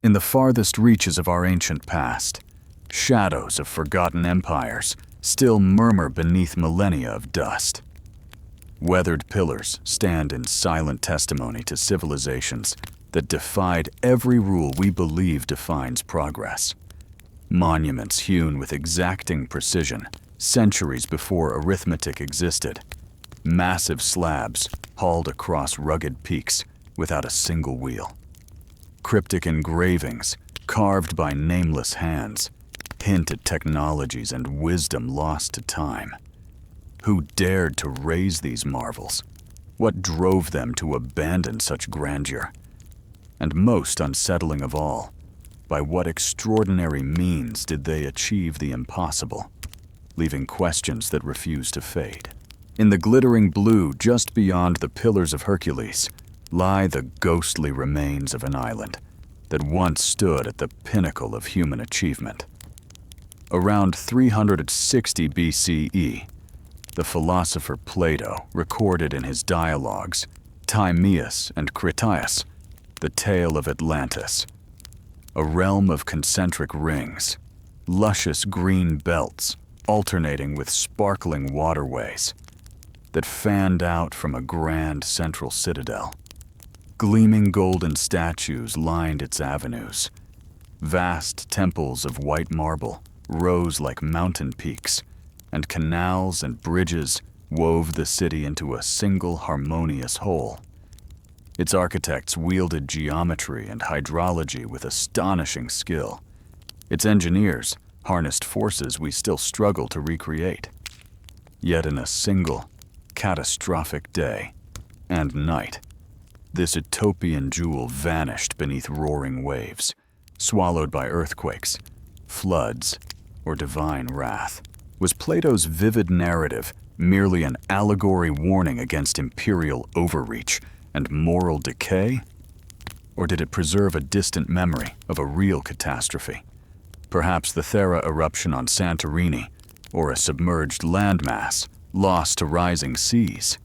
In the farthest reaches of our ancient past, shadows of forgotten empires still murmur beneath millennia of dust. Weathered pillars stand in silent testimony to civilizations that defied every rule we believe defines progress. Monuments hewn with exacting precision centuries before arithmetic existed. Massive slabs hauled across rugged peaks without a single wheel. Cryptic engravings carved by nameless hands hint at technologies and wisdom lost to time. Who dared to raise these marvels? What drove them to abandon such grandeur? And most unsettling of all, by what extraordinary means did they achieve the impossible, leaving questions that refuse to fade? In the glittering blue just beyond the Pillars of Hercules lie the ghostly remains of an island that once stood at the pinnacle of human achievement. Around 360 BCE, the philosopher Plato recorded in his dialogues Timaeus and Critias the tale of Atlantis, a realm of concentric rings, luscious green belts alternating with sparkling waterways that fanned out from a grand central citadel. Gleaming golden statues lined its avenues. Vast temples of white marble rose like mountain peaks, and canals and bridges wove the city into a single harmonious whole. Its architects wielded geometry and hydrology with astonishing skill. Its engineers harnessed forces we still struggle to recreate. Yet in a single, catastrophic day and night, this utopian jewel vanished beneath roaring waves, swallowed by earthquakes, floods, or divine wrath. Was Plato's vivid narrative merely an allegory warning against imperial overreach and moral decay? Or did it preserve a distant memory of a real catastrophe? Perhaps the Thera eruption on Santorini, or a submerged landmass lost to rising seas.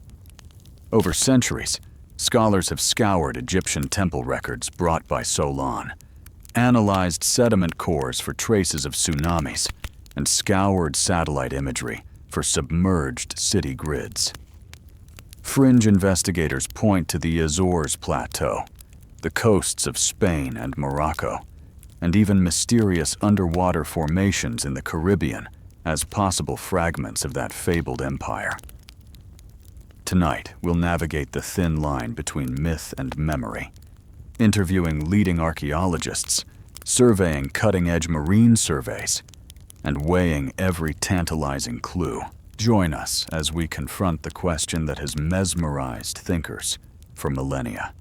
Over centuries, scholars have scoured Egyptian temple records brought by Solon, analyzed sediment cores for traces of tsunamis, and scoured satellite imagery for submerged city grids. Fringe investigators point to the Azores Plateau, the coasts of Spain and Morocco, and even mysterious underwater formations in the Caribbean as possible fragments of that fabled empire. Tonight, we'll navigate the thin line between myth and memory, interviewing leading archaeologists, surveying cutting-edge marine surveys, and weighing every tantalizing clue. Join us as we confront the question that has mesmerized thinkers for millennia.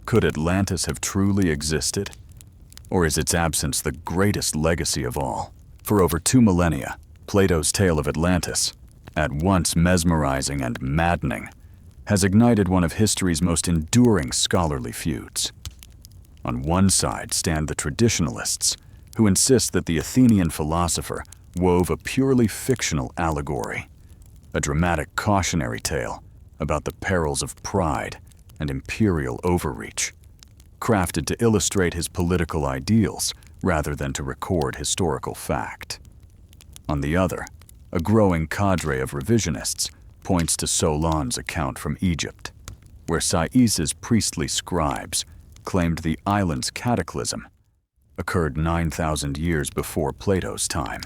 Could Atlantis have truly existed? Or is its absence the greatest legacy of all? For over 2 millennia, Plato's tale of Atlantis, at once mesmerizing and maddening, has ignited one of history's most enduring scholarly feuds. On one side stand the traditionalists, who insist that the Athenian philosopher wove a purely fictional allegory, a dramatic cautionary tale about the perils of pride and imperial overreach, crafted to illustrate his political ideals rather than to record historical fact. On the other, a growing cadre of revisionists points to Solon's account from Egypt, where Saïs's priestly scribes claimed the island's cataclysm occurred 9,000 years before Plato's time,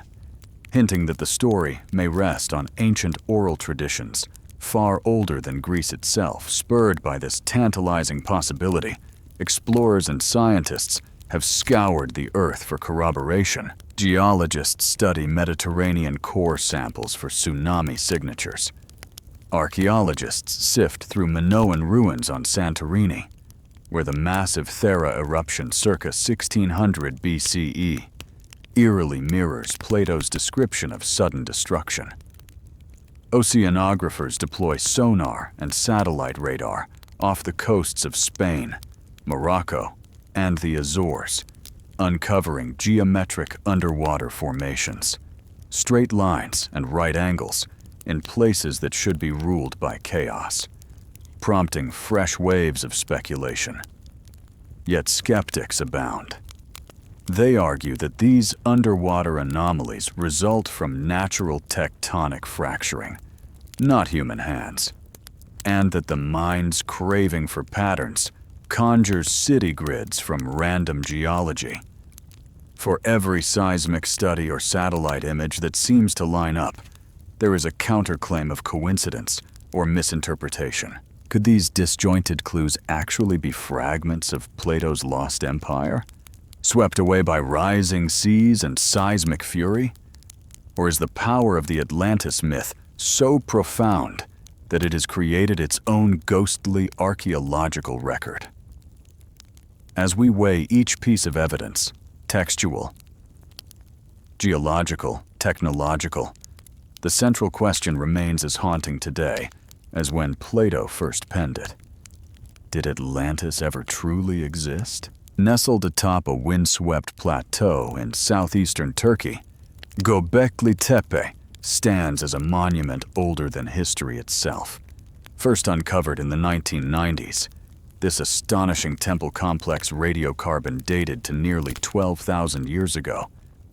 hinting that the story may rest on ancient oral traditions far older than Greece itself. Spurred by this tantalizing possibility, explorers and scientists have scoured the Earth for corroboration. Geologists study Mediterranean core samples for tsunami signatures. Archaeologists sift through Minoan ruins on Santorini, where the massive Thera eruption circa 1600 BCE eerily mirrors Plato's description of sudden destruction. Oceanographers deploy sonar and satellite radar off the coasts of Spain, Morocco, and the Azores, uncovering geometric underwater formations, straight lines and right angles in places that should be ruled by chaos, prompting fresh waves of speculation. Yet skeptics abound. They argue that these underwater anomalies result from natural tectonic fracturing, not human hands, and that the mind's craving for patterns conjures city grids from random geology. For every seismic study or satellite image that seems to line up, there is a counterclaim of coincidence or misinterpretation. Could these disjointed clues actually be fragments of Plato's lost empire, swept away by rising seas and seismic fury? Or is the power of the Atlantis myth so profound that it has created its own ghostly archaeological record? As we weigh each piece of evidence, textual, geological, technological, the central question remains as haunting today as when Plato first penned it. Did Atlantis ever truly exist? Nestled atop a windswept plateau in southeastern Turkey, Göbekli Tepe stands as a monument older than history itself. First uncovered in the 1990s, this astonishing temple complex, radiocarbon dated to nearly 12,000 years ago,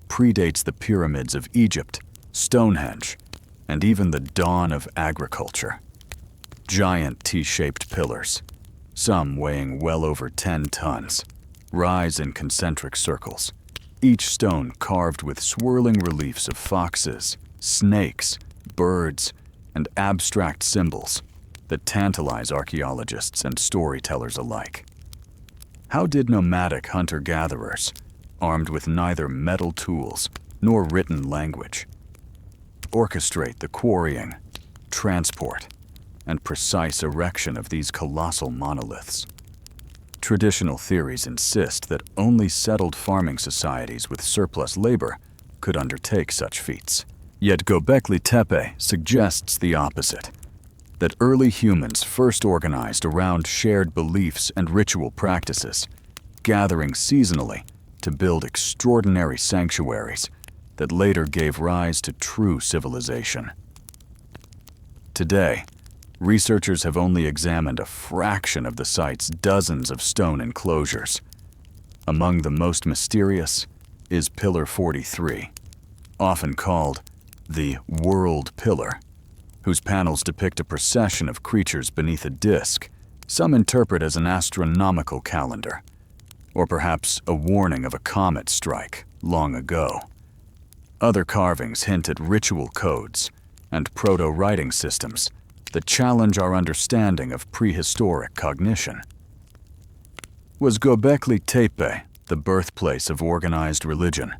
predates the pyramids of Egypt, Stonehenge, and even the dawn of agriculture. Giant T-shaped pillars, some weighing well over 10 tons, rise in concentric circles, each stone carved with swirling reliefs of foxes, snakes, birds, and abstract symbols that tantalize archaeologists and storytellers alike. How did nomadic hunter-gatherers, armed with neither metal tools nor written language, orchestrate the quarrying, transport, and precise erection of these colossal monoliths? Traditional theories insist that only settled farming societies with surplus labor could undertake such feats. Yet Göbekli Tepe suggests the opposite, that early humans first organized around shared beliefs and ritual practices, gathering seasonally to build extraordinary sanctuaries that later gave rise to true civilization. Today, researchers have only examined a fraction of the site's dozens of stone enclosures. Among the most mysterious is Pillar 43, often called the World Pillar, whose panels depict a procession of creatures beneath a disk some interpret as an astronomical calendar, or perhaps a warning of a comet strike long ago. Other carvings hint at ritual codes and proto-writing systems that challenge our understanding of prehistoric cognition. Was Göbekli Tepe the birthplace of organized religion,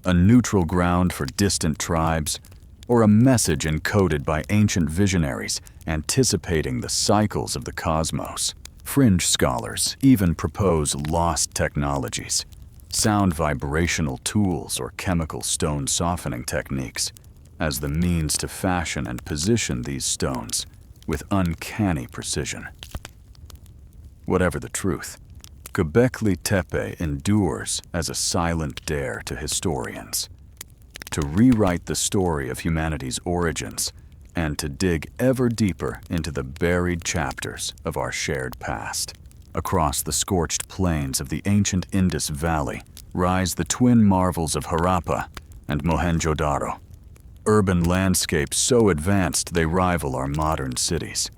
a neutral ground for distant tribes, or a message encoded by ancient visionaries anticipating the cycles of the cosmos? Fringe scholars even propose lost technologies, sound vibrational tools or chemical stone softening techniques, as the means to fashion and position these stones with uncanny precision. Whatever the truth, Göbekli Tepe endures as a silent dare to historians, to rewrite the story of humanity's origins and to dig ever deeper into the buried chapters of our shared past. Across the scorched plains of the ancient Indus Valley rise the twin marvels of Harappa and Mohenjodaro, urban landscapes so advanced they rival our modern cities.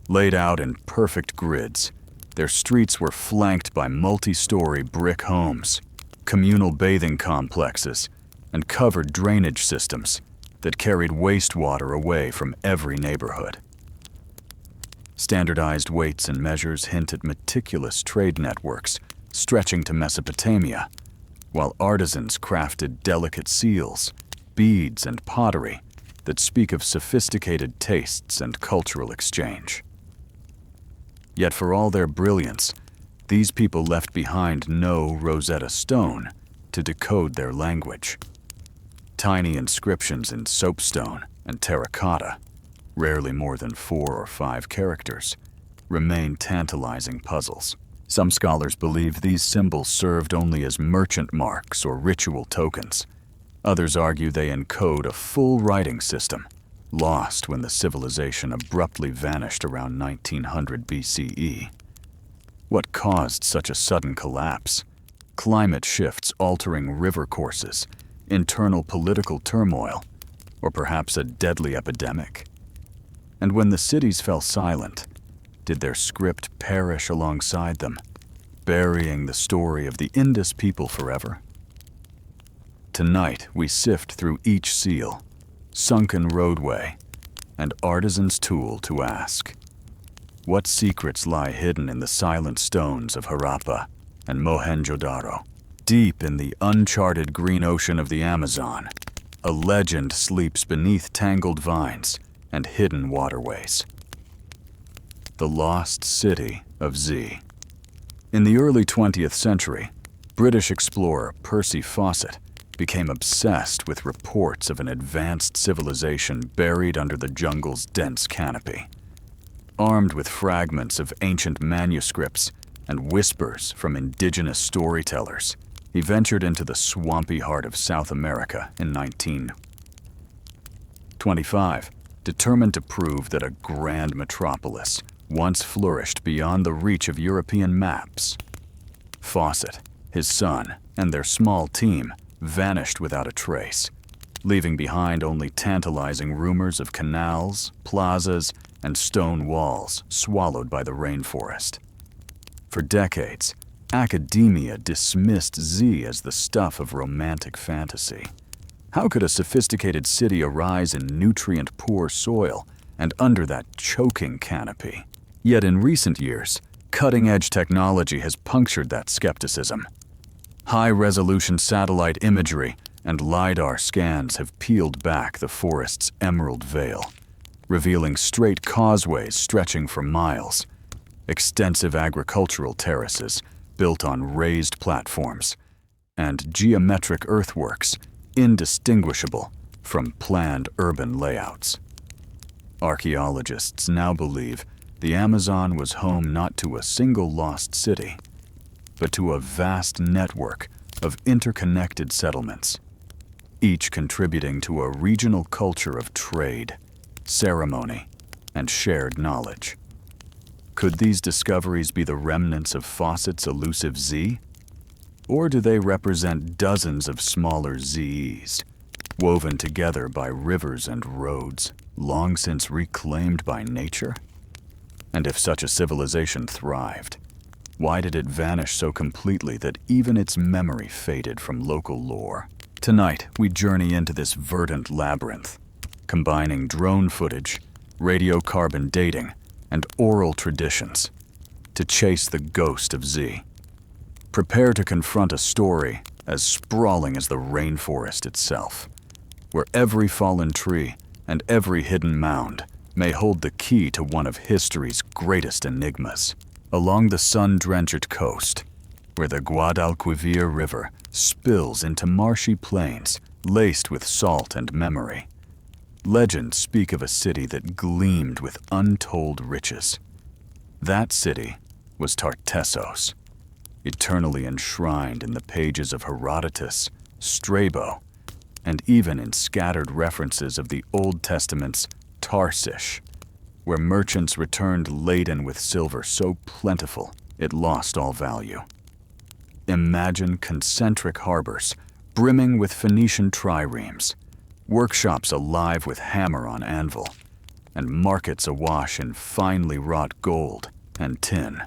Laid out in perfect grids, their streets were flanked by multi-story brick homes, communal bathing complexes, and covered drainage systems that carried wastewater away from every neighborhood. Standardized weights and measures hint at meticulous trade networks stretching to Mesopotamia, while artisans crafted delicate seals, beads, and pottery that speak of sophisticated tastes and cultural exchange. Yet for all their brilliance, these people left behind no Rosetta Stone to decode their language. Tiny inscriptions in soapstone and terracotta, rarely more than 4 or 5 characters, remain tantalizing puzzles. Some scholars believe these symbols served only as merchant marks or ritual tokens. Others argue they encode a full writing system, lost when the civilization abruptly vanished around 1900 BCE. What caused such a sudden collapse? climate shifts altering river courses, internal political turmoil, or perhaps a deadly epidemic? And when the cities fell silent, did their script perish alongside them, burying the story of the Indus people forever? Tonight, we sift through each seal, sunken roadway, and artisan's tool to ask, what secrets lie hidden in the silent stones of Harappa and Mohenjodaro? Deep in the uncharted green ocean of the Amazon, a legend sleeps beneath tangled vines and hidden waterways. The Lost City of Z. In the early 20th century, British explorer Percy Fawcett became obsessed with reports of an advanced civilization buried under the jungle's dense canopy. Armed with fragments of ancient manuscripts and whispers from indigenous storytellers, he ventured into the swampy heart of South America in 1925, determined to prove that a grand metropolis once flourished beyond the reach of European maps. Fawcett, his son, and their small team vanished without a trace, leaving behind only tantalizing rumors of canals, plazas, and stone walls swallowed by the rainforest. For decades, academia dismissed Z as the stuff of romantic fantasy. How could a sophisticated city arise in nutrient-poor soil and under that choking canopy? Yet in recent years, cutting-edge technology has punctured that skepticism. High-resolution satellite imagery and LiDAR scans have peeled back the forest's emerald veil, revealing straight causeways stretching for miles, extensive agricultural terraces built on raised platforms, and geometric earthworks indistinguishable from planned urban layouts. Archaeologists now believe the Amazon was home not to a single lost city, but to a vast network of interconnected settlements, each contributing to a regional culture of trade, ceremony, and shared knowledge. Could these discoveries be the remnants of Fawcett's elusive Z? Or do they represent dozens of smaller Z's, woven together by rivers and roads, long since reclaimed by nature? And if such a civilization thrived, why did it vanish so completely that even its memory faded from local lore? Tonight, we journey into this verdant labyrinth, combining drone footage, radiocarbon dating, and oral traditions to chase the ghost of Z. Prepare to confront a story as sprawling as the rainforest itself, where every fallen tree and every hidden mound may hold the key to one of history's greatest enigmas. Along the sun-drenched coast, where the Guadalquivir River spills into marshy plains laced with salt and memory, legends speak of a city that gleamed with untold riches. That city was Tartessos, eternally enshrined in the pages of Herodotus, Strabo, and even in scattered references of the Old Testament's Tarshish, where merchants returned laden with silver so plentiful it lost all value. Imagine concentric harbors brimming with Phoenician triremes, workshops alive with hammer on anvil, and markets awash in finely wrought gold and tin,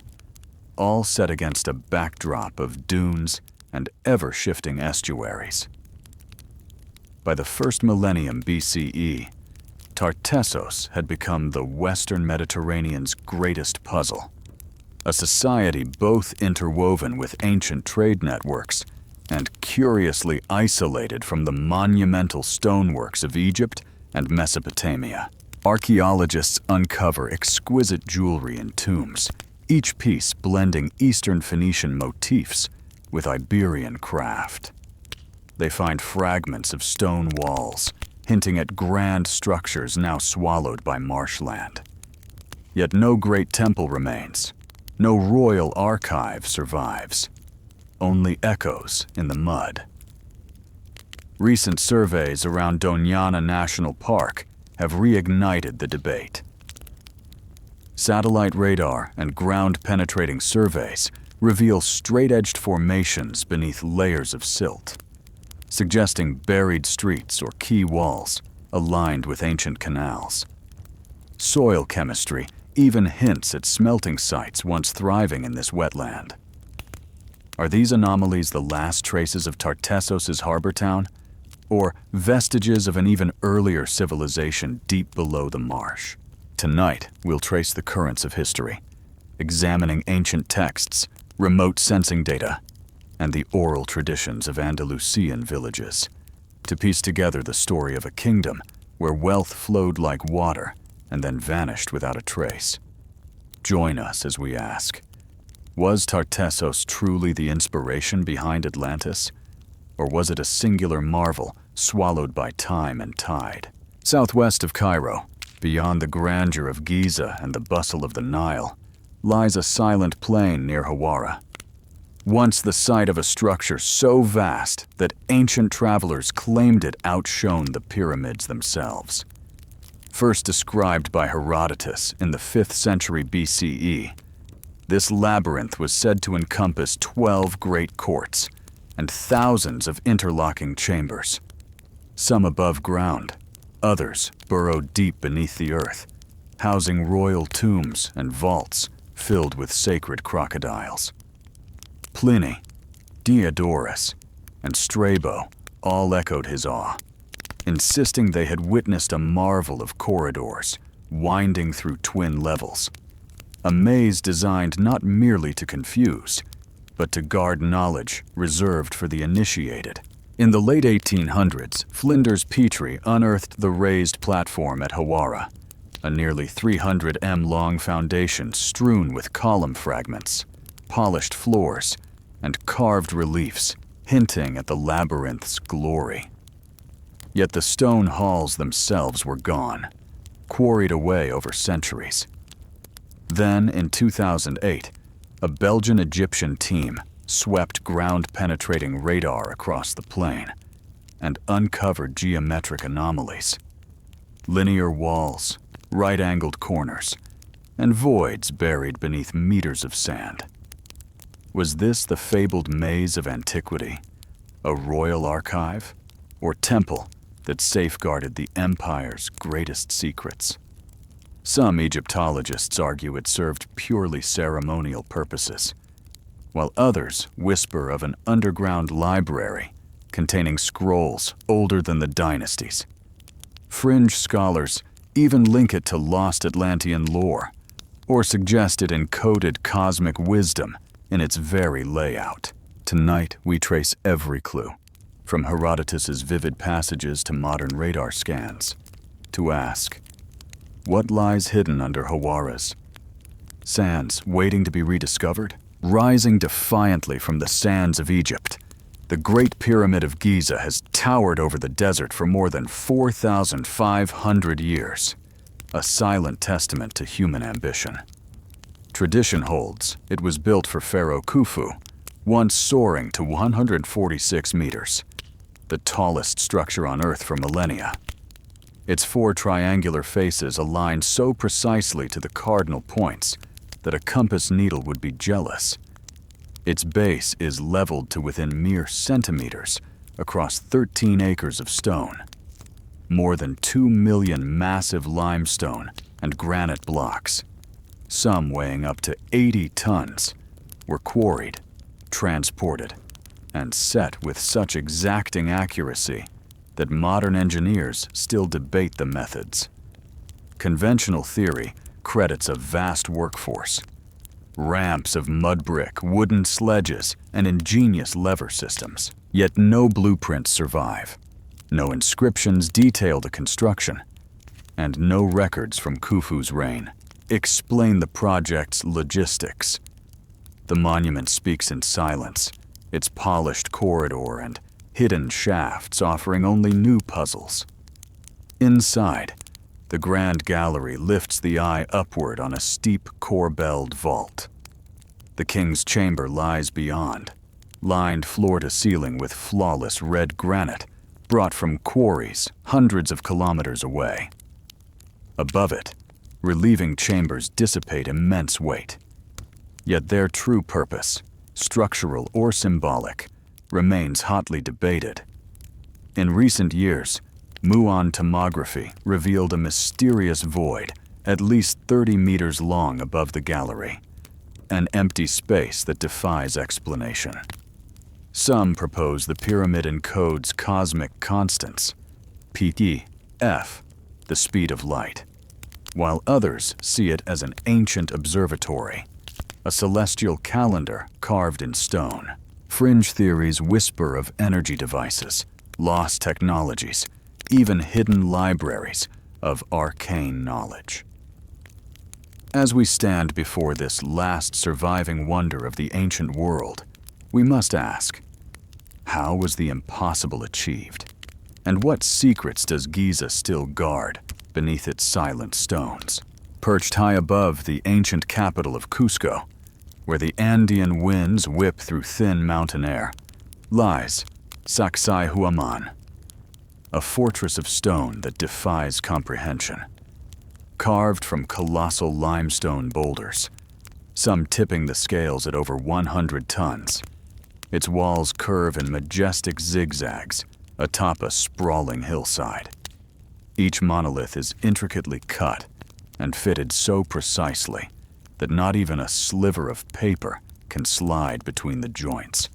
all set against a backdrop of dunes and ever-shifting estuaries. By the first millennium BCE, Tartessos had become the Western Mediterranean's greatest puzzle, a society both interwoven with ancient trade networks and curiously isolated from the monumental stoneworks of Egypt and Mesopotamia. Archaeologists uncover exquisite jewelry in tombs, each piece blending Eastern Phoenician motifs with Iberian craft. They find fragments of stone walls, hinting at grand structures now swallowed by marshland. Yet no great temple remains, no royal archive survives, only echoes in the mud. Recent surveys around Doñana National Park have reignited the debate. Satellite radar and ground-penetrating surveys reveal straight-edged formations beneath layers of silt, suggesting buried streets or quay walls aligned with ancient canals. Soil chemistry even hints at smelting sites once thriving in this wetland. Are these anomalies the last traces of Tartessos' harbor town, or vestiges of an even earlier civilization deep below the marsh? Tonight, we'll trace the currents of history, examining ancient texts, remote sensing data, and the oral traditions of Andalusian villages, to piece together the story of a kingdom where wealth flowed like water and then vanished without a trace. Join us as we ask, was Tartessos truly the inspiration behind Atlantis, or was it a singular marvel swallowed by time and tide? Southwest of Cairo, beyond the grandeur of Giza and the bustle of the Nile, lies a silent plain near Hawara. Once the site of a structure so vast that ancient travelers claimed it outshone the pyramids themselves. First described by Herodotus in the 5th century BCE, this labyrinth was said to encompass 12 great courts and thousands of interlocking chambers, some above ground, others burrowed deep beneath the earth, housing royal tombs and vaults filled with sacred crocodiles. Pliny, Diodorus, and Strabo all echoed his awe, insisting they had witnessed a marvel of corridors winding through twin levels, a maze designed not merely to confuse, but to guard knowledge reserved for the initiated. In the late 1800s, Flinders Petrie unearthed the raised platform at Hawara, a nearly 300 m long foundation strewn with column fragments, polished floors, and carved reliefs hinting at the labyrinth's glory. Yet the stone halls themselves were gone, quarried away over centuries. Then, in 2008, a Belgian-Egyptian team swept ground-penetrating radar across the plain and uncovered geometric anomalies. Linear walls, right-angled corners, and voids buried beneath meters of sand. Was this the fabled maze of antiquity, a royal archive, or temple that safeguarded the empire's greatest secrets? Some Egyptologists argue it served purely ceremonial purposes, while others whisper of an underground library containing scrolls older than the dynasties. Fringe scholars even link it to lost Atlantean lore, or suggest it encoded cosmic wisdom in its very layout. Tonight, we trace every clue, from Herodotus's vivid passages to modern radar scans, to ask, what lies hidden under Hawara's sands waiting to be rediscovered? Rising defiantly from the sands of Egypt, the Great Pyramid of Giza has towered over the desert for more than 4,500 years, a silent testament to human ambition. Tradition holds it was built for Pharaoh Khufu, once soaring to 146 meters, the tallest structure on Earth for millennia. Its 4 triangular faces align so precisely to the cardinal points that a compass needle would be jealous. Its base is leveled to within mere centimeters across 13 acres of stone. More than 2 million massive limestone and granite blocks, some weighing up to 80 tons, were quarried, transported, and set with such exacting accuracy that modern engineers still debate the methods. Conventional theory credits a vast workforce, ramps of mud brick, wooden sledges, and ingenious lever systems. Yet no blueprints survive, no inscriptions detail the construction, and no records from Khufu's reign explain the project's logistics. The monument speaks in silence, its polished corridor and hidden shafts offering only new puzzles. Inside, the grand gallery lifts the eye upward on a steep, corbelled vault. The king's chamber lies beyond, lined floor to ceiling with flawless red granite brought from quarries hundreds of kilometers away. Above it, relieving chambers dissipate immense weight. Yet their true purpose structural or symbolic, remains hotly debated. In recent years, muon tomography revealed a mysterious void at least 30 meters long above the gallery, an empty space that defies explanation. Some propose the pyramid encodes cosmic constants, p, f, the speed of light, while others see it as an ancient observatory, a celestial calendar carved in stone. Fringe theories whisper of energy devices, lost technologies, even hidden libraries of arcane knowledge. As we stand before this last surviving wonder of the ancient world, we must ask, how was the impossible achieved? And what secrets does Giza still guard beneath its silent stones? Perched high above the ancient capital of Cusco, where the Andean winds whip through thin mountain air, lies Sacsayhuamán, a fortress of stone that defies comprehension. Carved from colossal limestone boulders, some tipping the scales at over 100 tons, its walls curve in majestic zigzags atop a sprawling hillside. Each monolith is intricately cut and fitted so precisely that not even a sliver of paper can slide between the joints.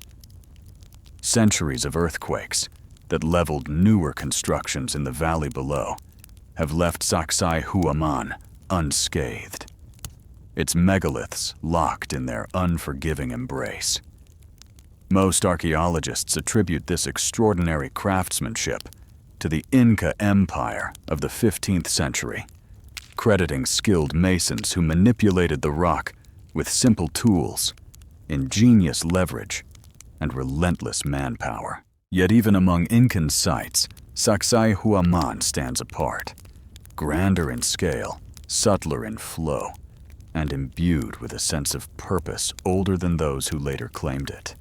Centuries of earthquakes that leveled newer constructions in the valley below have left Sacsayhuamán unscathed, its megaliths locked in their unforgiving embrace. Most archaeologists attribute this extraordinary craftsmanship to the Inca Empire of the 15th century, crediting skilled masons who manipulated the rock with simple tools, ingenious leverage, and relentless manpower. Yet even among Incan sites, Sacsayhuamán stands apart, grander in scale, subtler in flow, and imbued with a sense of purpose older than those who later claimed it.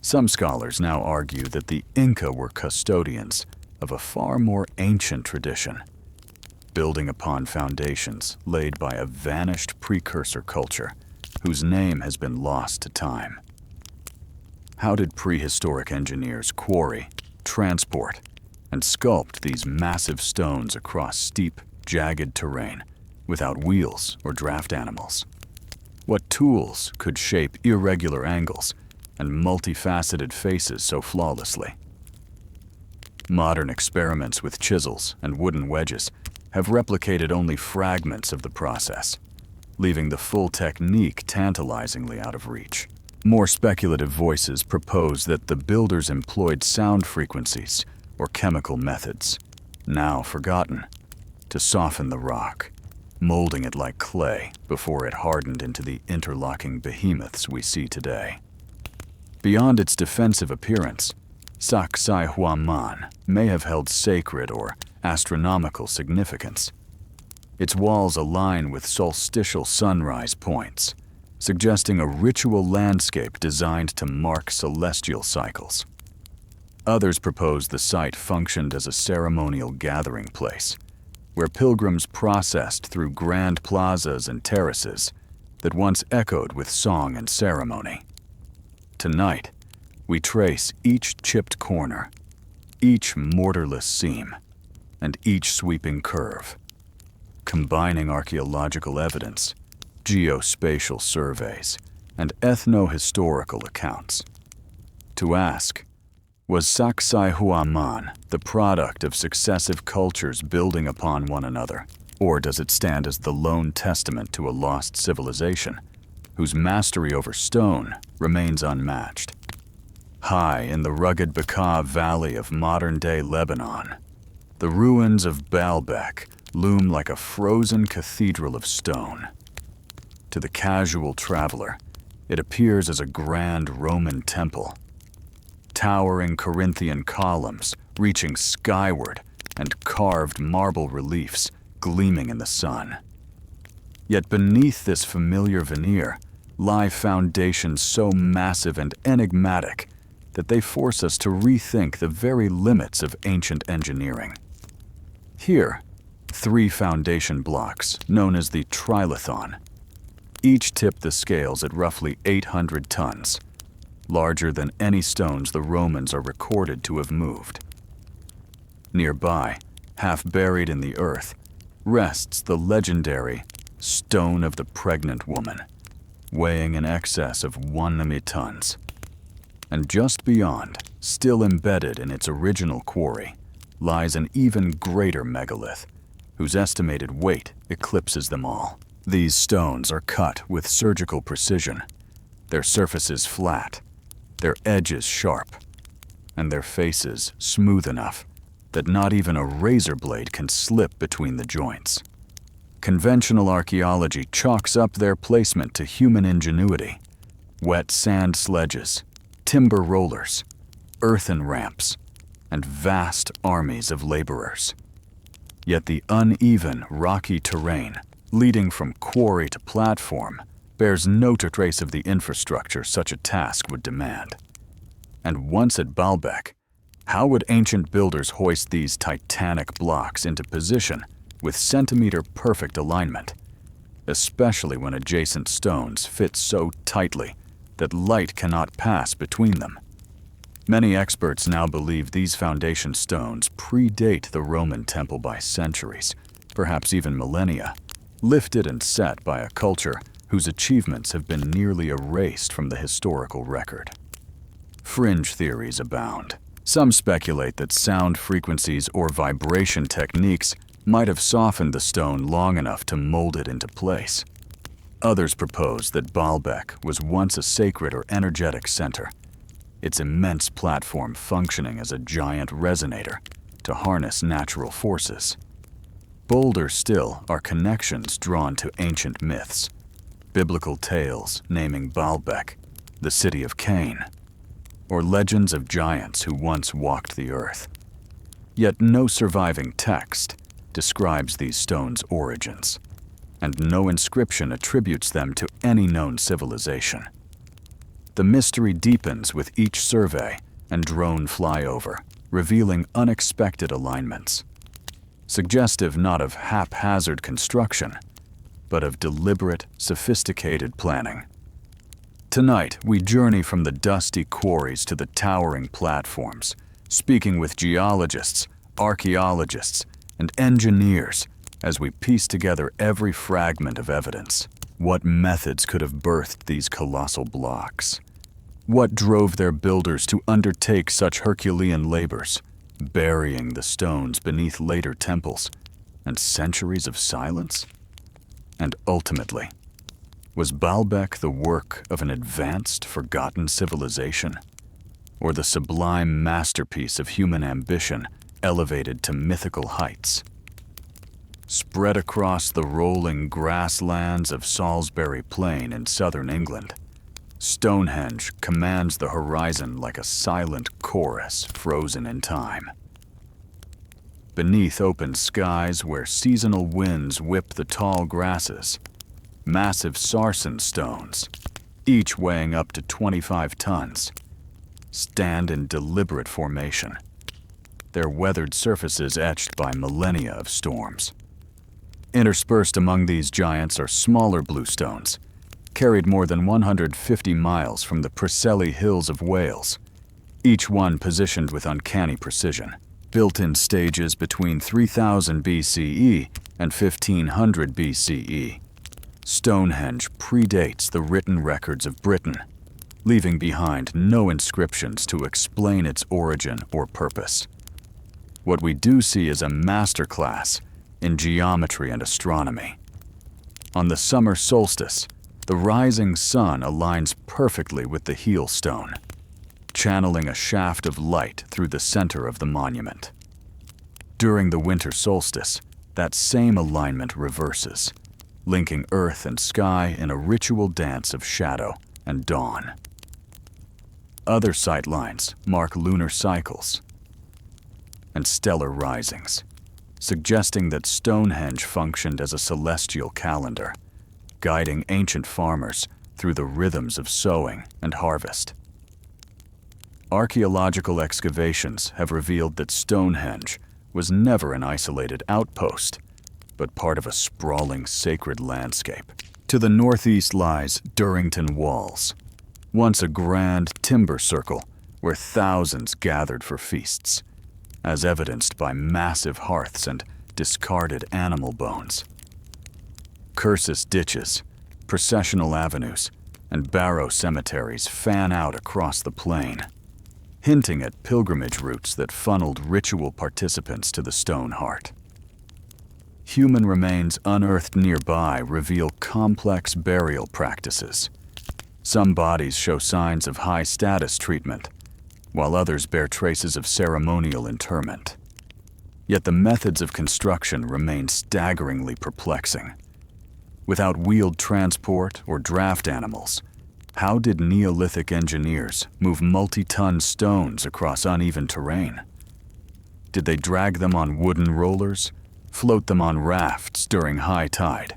Some scholars now argue that the Inca were custodians of a far more ancient tradition, building upon foundations laid by a vanished precursor culture whose name has been lost to time. How did prehistoric engineers quarry, transport, and sculpt these massive stones across steep, jagged terrain without wheels or draft animals? What tools could shape irregular angles and multifaceted faces so flawlessly? Modern experiments with chisels and wooden wedges have replicated only fragments of the process, leaving the full technique tantalizingly out of reach. More speculative voices propose that the builders employed sound frequencies or chemical methods, now forgotten, to soften the rock, molding it like clay before it hardened into the interlocking behemoths we see today. Beyond its defensive appearance, Sacsayhuamán may have held sacred or astronomical significance. Its walls align with solstitial sunrise points, suggesting a ritual landscape designed to mark celestial cycles. Others propose the site functioned as a ceremonial gathering place, where pilgrims processed through grand plazas and terraces that once echoed with song and ceremony. Tonight, we trace each chipped corner, each mortarless seam, and each sweeping curve, combining archaeological evidence, geospatial surveys, and ethno-historical accounts. To ask, was Sacsayhuamán the product of successive cultures building upon one another, or does it stand as the lone testament to a lost civilization whose mastery over stone remains unmatched? High in the rugged Bekaa Valley of modern-day Lebanon, the ruins of Baalbek loom like a frozen cathedral of stone. To the casual traveler, it appears as a grand Roman temple, towering Corinthian columns reaching skyward and carved marble reliefs gleaming in the sun. Yet beneath this familiar veneer lie foundations so massive and enigmatic that they force us to rethink the very limits of ancient engineering. Here, 3 foundation blocks, known as the trilithon, Each tipped the scales at roughly 800 tons, larger than any stones the Romans are recorded to have moved. Nearby, half buried in the earth, rests the legendary Stone of the Pregnant Woman, weighing in excess of 1 tons. And just beyond, still embedded in its original quarry, lies an even greater megalith, whose estimated weight eclipses them all. These stones are cut with surgical precision, their surfaces flat, their edges sharp, and their faces smooth enough that not even a razor blade can slip between the joints. Conventional archaeology chalks up their placement to human ingenuity: wet sand sledges, timber rollers, earthen ramps, and vast armies of laborers. Yet the uneven, rocky terrain leading from quarry to platform bears no trace of the infrastructure such a task would demand. And once at Baalbek, how would ancient builders hoist these titanic blocks into position with centimeter-perfect alignment, especially when adjacent stones fit so tightly that light cannot pass between them? Many experts now believe these foundation stones predate the Roman temple by centuries, perhaps even millennia, lifted and set by a culture whose achievements have been nearly erased from the historical record. Fringe theories abound. Some speculate that sound frequencies or vibration techniques might have softened the stone long enough to mold it into place. Others propose that Baalbek was once a sacred or energetic center, its immense platform functioning as a giant resonator to harness natural forces. Bolder still are connections drawn to ancient myths, biblical tales naming Baalbek the city of Cain, or legends of giants who once walked the earth. Yet no surviving text describes these stones' origins, and no inscription attributes them to any known civilization. The mystery deepens with each survey and drone flyover, revealing unexpected alignments, suggestive not of haphazard construction, but of deliberate, sophisticated planning. Tonight, we journey from the dusty quarries to the towering platforms, speaking with geologists, archaeologists, and engineers as we piece together every fragment of evidence. What methods could have birthed these colossal blocks? What drove their builders to undertake such Herculean labors, burying the stones beneath later temples and centuries of silence? And ultimately, was Baalbek the work of an advanced, forgotten civilization, or the sublime masterpiece of human ambition elevated to mythical heights? Spread across the rolling grasslands of Salisbury Plain in southern England, Stonehenge commands the horizon like a silent chorus frozen in time. Beneath open skies where seasonal winds whip the tall grasses, massive sarsen stones, each weighing up to 25 tons, stand in deliberate formation, their weathered surfaces etched by millennia of storms. Interspersed among these giants are smaller bluestones, carried more than 150 miles from the Preseli Hills of Wales, each one positioned with uncanny precision. Built in stages between 3000 BCE and 1500 BCE, Stonehenge predates the written records of Britain, leaving behind no inscriptions to explain its origin or purpose. What we do see is a masterclass in geometry and astronomy. On the summer solstice, the rising sun aligns perfectly with the heel stone, channeling a shaft of light through the center of the monument. During the winter solstice, that same alignment reverses, linking earth and sky in a ritual dance of shadow and dawn. Other sightlines mark lunar cycles and stellar risings, suggesting that Stonehenge functioned as a celestial calendar, guiding ancient farmers through the rhythms of sowing and harvest. Archaeological excavations have revealed that Stonehenge was never an isolated outpost, but part of a sprawling sacred landscape. To the northeast lies Durrington Walls, once a grand timber circle where thousands gathered for feasts, as evidenced by massive hearths and discarded animal bones. Cursus ditches, processional avenues, and barrow cemeteries fan out across the plain, hinting at pilgrimage routes that funneled ritual participants to the stone heart. Human remains unearthed nearby reveal complex burial practices. Some bodies show signs of high-status treatment, while others bear traces of ceremonial interment. Yet the methods of construction remain staggeringly perplexing. Without wheeled transport or draft animals, how did Neolithic engineers move multi-ton stones across uneven terrain? Did they drag them on wooden rollers, float them on rafts during high tide,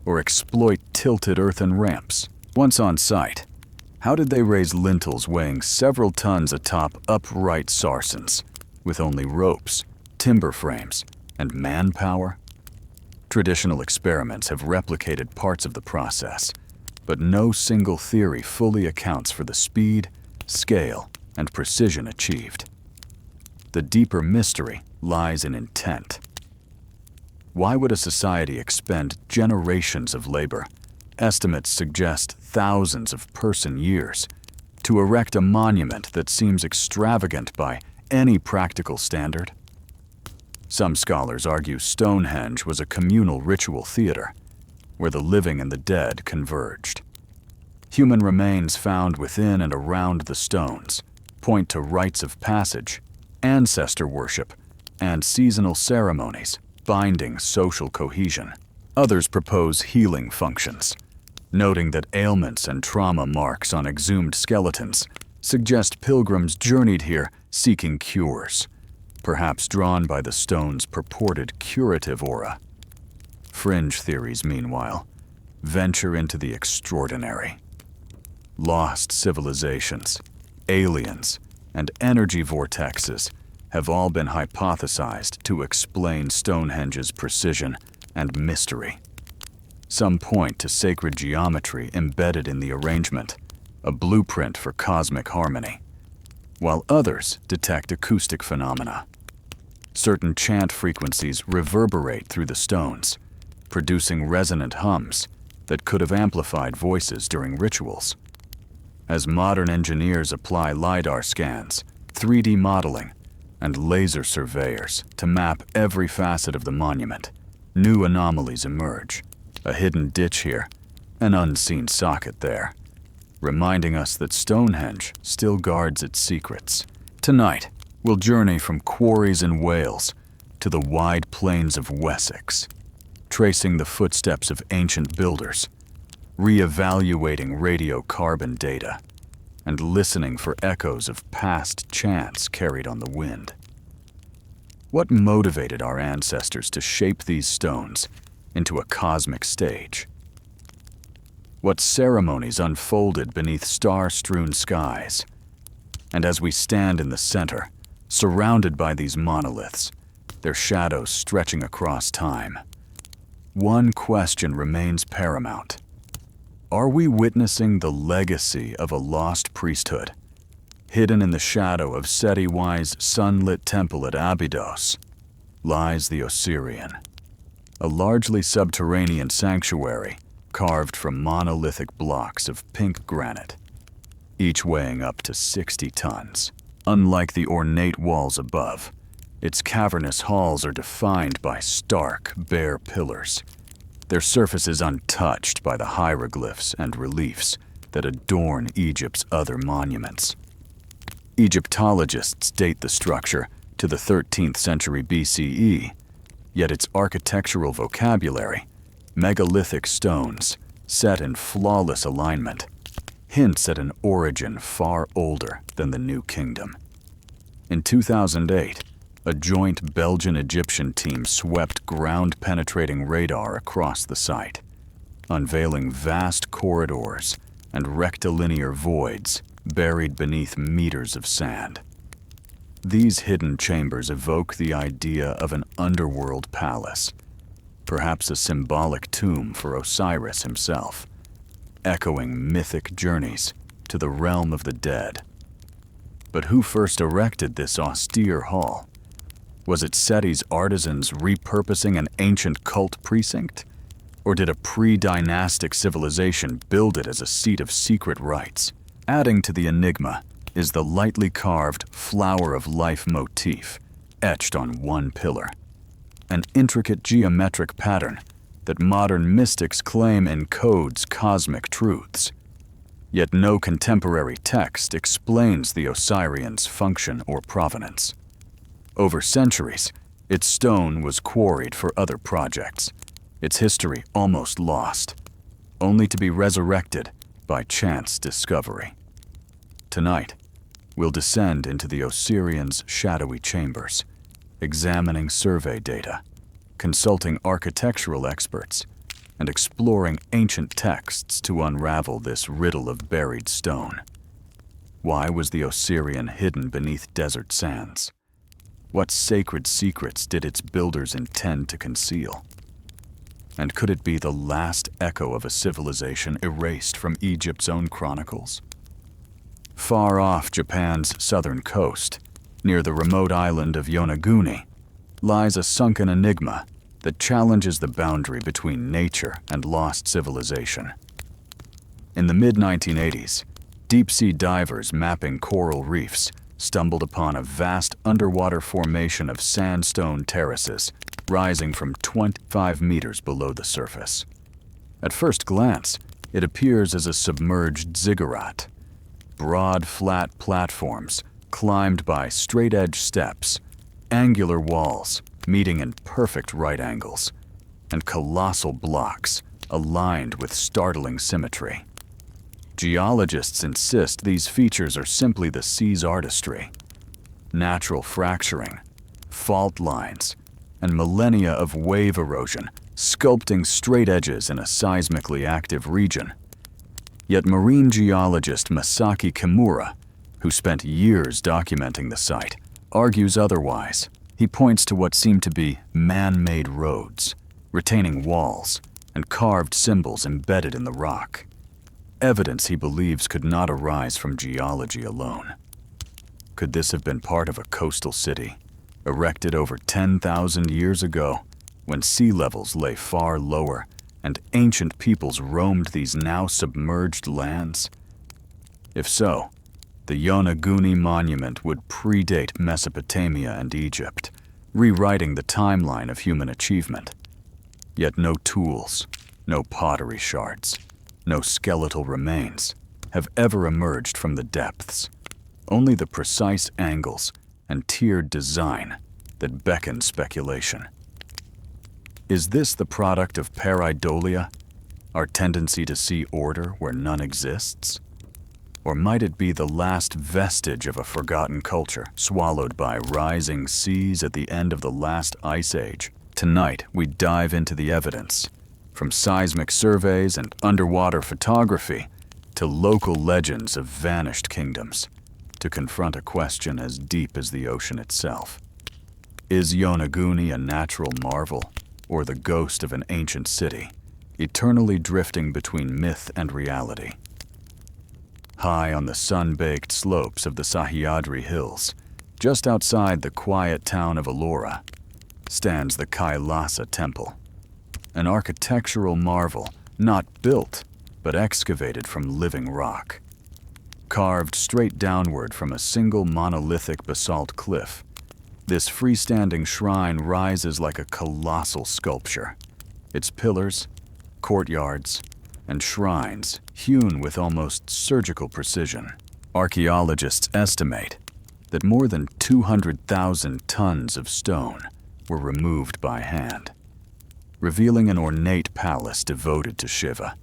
or exploit tilted earthen ramps? Once on site, how did they raise lintels weighing several tons atop upright sarsens, with only ropes, timber frames, and manpower? Traditional experiments have replicated parts of the process, but no single theory fully accounts for the speed, scale, and precision achieved. The deeper mystery lies in intent. Why would a society expend generations of labor, estimates suggest thousands of person-years, to erect a monument that seems extravagant by any practical standard? Some scholars argue Stonehenge was a communal ritual theater, where the living and the dead converged. Human remains found within and around the stones point to rites of passage, ancestor worship, and seasonal ceremonies binding social cohesion. Others propose healing functions, noting that ailments and trauma marks on exhumed skeletons suggest pilgrims journeyed here seeking cures, perhaps drawn by the stone's purported curative aura. Fringe theories, meanwhile, venture into the extraordinary. Lost civilizations, aliens, and energy vortexes have all been hypothesized to explain Stonehenge's precision and mystery. Some point to sacred geometry embedded in the arrangement, a blueprint for cosmic harmony, while others detect acoustic phenomena. Certain chant frequencies reverberate through the stones, producing resonant hums that could have amplified voices during rituals. As modern engineers apply LiDAR scans, 3D modeling, and laser surveyors to map every facet of the monument, new anomalies emerge. A hidden ditch here, an unseen socket there, reminding us that Stonehenge still guards its secrets. Tonight, we'll journey from quarries in Wales to the wide plains of Wessex, tracing the footsteps of ancient builders, re-evaluating radiocarbon data, and listening for echoes of past chants carried on the wind. What motivated our ancestors to shape these stones into a cosmic stage? What ceremonies unfolded beneath star-strewn skies? And as we stand in the center, surrounded by these monoliths, their shadows stretching across time, one question remains paramount. Are we witnessing the legacy of a lost priesthood, hidden in the shadow of Seti I's sunlit temple at Abydos? Lies the Osirian, a largely subterranean sanctuary carved from monolithic blocks of pink granite, each weighing up to 60 tons. Unlike the ornate walls above, its cavernous halls are defined by stark, bare pillars, their surfaces untouched by the hieroglyphs and reliefs that adorn Egypt's other monuments. Egyptologists date the structure to the 13th century BCE, yet its architectural vocabulary, megalithic stones set in flawless alignment, hints at an origin far older than the New Kingdom. In 2008, a joint Belgian-Egyptian team swept ground-penetrating radar across the site, unveiling vast corridors and rectilinear voids buried beneath meters of sand. These hidden chambers evoke the idea of an underworld palace, perhaps a symbolic tomb for Osiris himself, echoing mythic journeys to the realm of the dead. But who first erected this austere hall? Was it Seti's artisans repurposing an ancient cult precinct? Or did a pre-dynastic civilization build it as a seat of secret rites? Adding to the enigma is the lightly carved flower of life motif etched on one pillar, an intricate geometric pattern that modern mystics claim encodes cosmic truths. Yet no contemporary text explains the Osirian's function or provenance. Over centuries, its stone was quarried for other projects, its history almost lost, only to be resurrected by chance discovery. Tonight, we'll descend into the Osirian's shadowy chambers, examining survey data, consulting architectural experts, and exploring ancient texts to unravel this riddle of buried stone. Why was the Osirian hidden beneath desert sands? What sacred secrets did its builders intend to conceal? And could it be the last echo of a civilization erased from Egypt's own chronicles? Far off Japan's southern coast, near the remote island of Yonaguni, lies a sunken enigma that challenges the boundary between nature and lost civilization. In the mid-1980s, deep-sea divers mapping coral reefs stumbled upon a vast underwater formation of sandstone terraces rising from 25 meters below the surface. At first glance, it appears as a submerged ziggurat. Broad, flat platforms climbed by straight-edge steps, angular walls meeting in perfect right angles, and colossal blocks aligned with startling symmetry. Geologists insist these features are simply the sea's artistry. Natural fracturing, fault lines, and millennia of wave erosion sculpting straight edges in a seismically active region. Yet marine geologist Masaki Kimura, who spent years documenting the site, argues otherwise. He points to what seem to be man-made roads, retaining walls, and carved symbols embedded in the rock. Evidence he believes could not arise from geology alone. Could this have been part of a coastal city, erected over 10,000 years ago, when sea levels lay far lower and ancient peoples roamed these now submerged lands? If so, the Yonaguni monument would predate Mesopotamia and Egypt, rewriting the timeline of human achievement. Yet no tools, no pottery shards, no skeletal remains have ever emerged from the depths. Only the precise angles and tiered design that beckon speculation. Is this the product of pareidolia, our tendency to see order where none exists? Or might it be the last vestige of a forgotten culture swallowed by rising seas at the end of the last ice age? Tonight, we dive into the evidence, from seismic surveys and underwater photography to local legends of vanished kingdoms, to confront a question as deep as the ocean itself. Is Yonaguni a natural marvel, or the ghost of an ancient city, eternally drifting between myth and reality? High on the sun-baked slopes of the Sahyadri Hills, just outside the quiet town of Ellora, stands the Kailasa Temple, an architectural marvel not built, but excavated from living rock. Carved straight downward from a single monolithic basalt cliff, this freestanding shrine rises like a colossal sculpture, its pillars, courtyards, and shrines hewn with almost surgical precision. Archaeologists estimate that more than 200,000 tons of stone were removed by hand, revealing an ornate palace devoted to Shiva,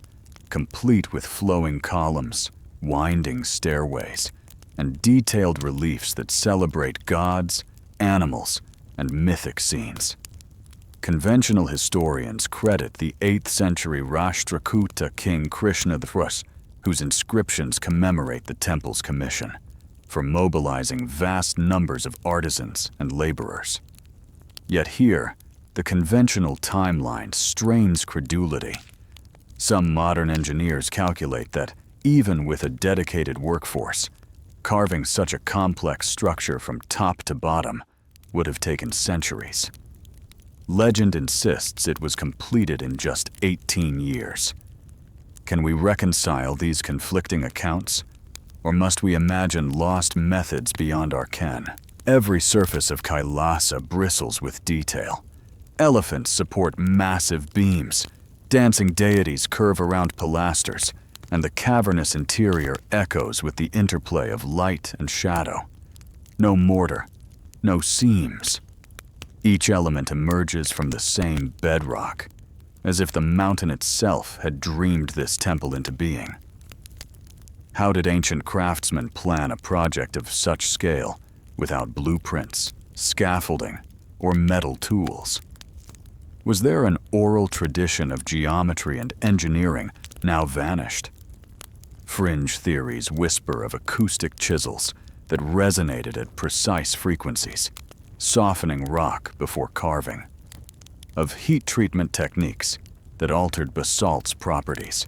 complete with flowing columns, winding stairways, and detailed reliefs that celebrate gods, animals, and mythic scenes. Conventional historians credit the 8th century Rashtrakuta king Krishnadevas, whose inscriptions commemorate the temple's commission, for mobilizing vast numbers of artisans and laborers. Yet here, the conventional timeline strains credulity. Some modern engineers calculate that, even with a dedicated workforce, carving such a complex structure from top to bottom would have taken centuries. Legend insists it was completed in just 18 years. Can we reconcile these conflicting accounts? Or must we imagine lost methods beyond our ken? Every surface of Kailasa bristles with detail. Elephants support massive beams, dancing deities curve around pilasters, and the cavernous interior echoes with the interplay of light and shadow. No mortar, no seams. Each element emerges from the same bedrock, as if the mountain itself had dreamed this temple into being. How did ancient craftsmen plan a project of such scale without blueprints, scaffolding, or metal tools? Was there an oral tradition of geometry and engineering now vanished? Fringe theories whisper of acoustic chisels that resonated at precise frequencies, softening rock before carving, of heat treatment techniques that altered basalt's properties,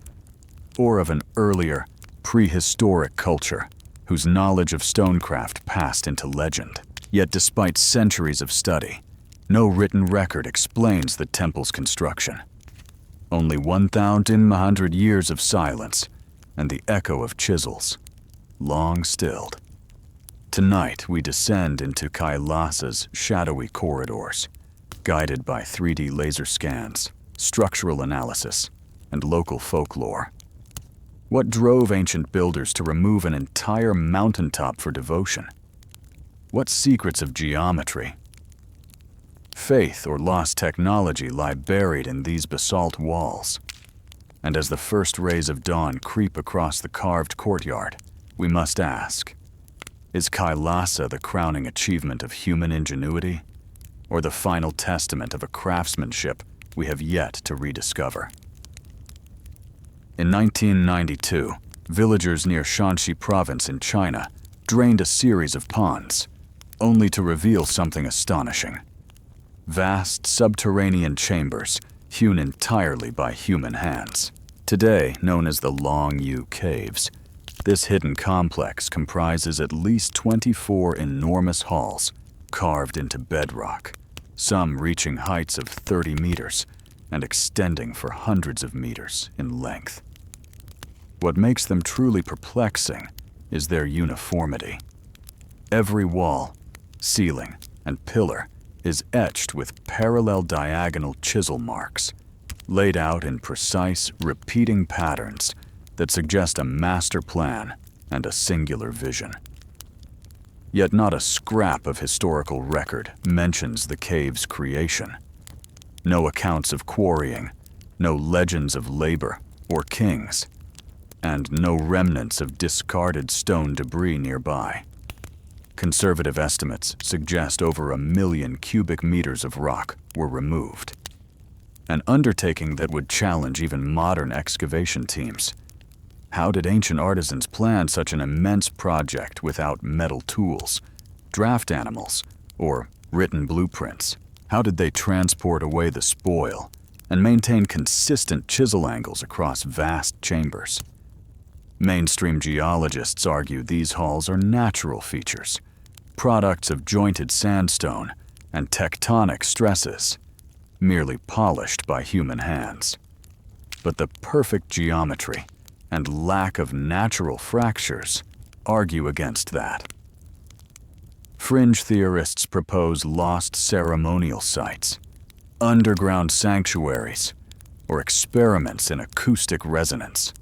or of an earlier, prehistoric culture whose knowledge of stonecraft passed into legend. Yet despite centuries of study, no written record explains the temple's construction. Only 1,100 years of silence and the echo of chisels, long stilled. Tonight we descend into Kailasa's shadowy corridors, guided by 3D laser scans, structural analysis, and local folklore. What drove ancient builders to remove an entire mountaintop for devotion? What secrets of geometry, faith, or lost technology lie buried in these basalt walls? And as the first rays of dawn creep across the carved courtyard, we must ask, is Kailasa the crowning achievement of human ingenuity, or the final testament of a craftsmanship we have yet to rediscover? In 1992, villagers near Shanxi province in China drained a series of ponds, only to reveal something astonishing. Vast subterranean chambers hewn entirely by human hands. Today known as the Long Yu Caves, this hidden complex comprises at least 24 enormous halls carved into bedrock, some reaching heights of 30 meters and extending for hundreds of meters in length. What makes them truly perplexing is their uniformity. Every wall, ceiling, and pillar is etched with parallel diagonal chisel marks, laid out in precise, repeating patterns that suggest a master plan and a singular vision. Yet not a scrap of historical record mentions the cave's creation. No accounts of quarrying, no legends of labor or kings, and no remnants of discarded stone debris nearby. Conservative estimates suggest over 1 million cubic meters of rock were removed, an undertaking that would challenge even modern excavation teams. How did ancient artisans plan such an immense project without metal tools, draft animals, or written blueprints? How did they transport away the spoil and maintain consistent chisel angles across vast chambers? Mainstream geologists argue these halls are natural features, products of jointed sandstone and tectonic stresses, merely polished by human hands. But the perfect geometry and lack of natural fractures argue against that. Fringe theorists propose lost ceremonial sites, underground sanctuaries, or experiments in acoustic resonance.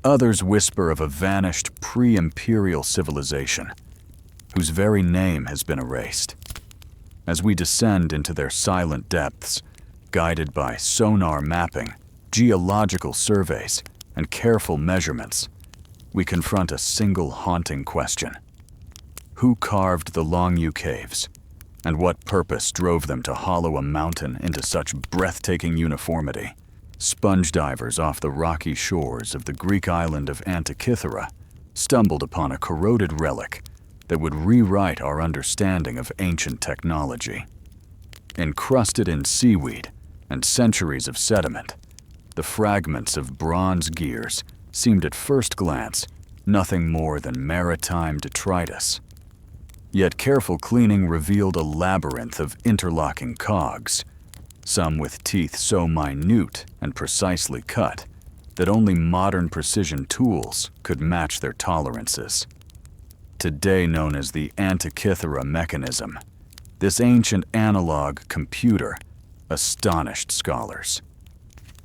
Others whisper of a vanished pre-imperial civilization, whose very name has been erased. As we descend into their silent depths, guided by sonar mapping, geological surveys, and careful measurements, we confront a single haunting question. Who carved the Long Yu Caves, and what purpose drove them to hollow a mountain into such breathtaking uniformity? Sponge divers off the rocky shores of the Greek island of Antikythera stumbled upon a corroded relic that would rewrite our understanding of ancient technology. Encrusted in seaweed and centuries of sediment, the fragments of bronze gears seemed at first glance nothing more than maritime detritus. Yet careful cleaning revealed a labyrinth of interlocking cogs, some with teeth so minute and precisely cut that only modern precision tools could match their tolerances. Today known as the Antikythera mechanism, this ancient analog computer astonished scholars.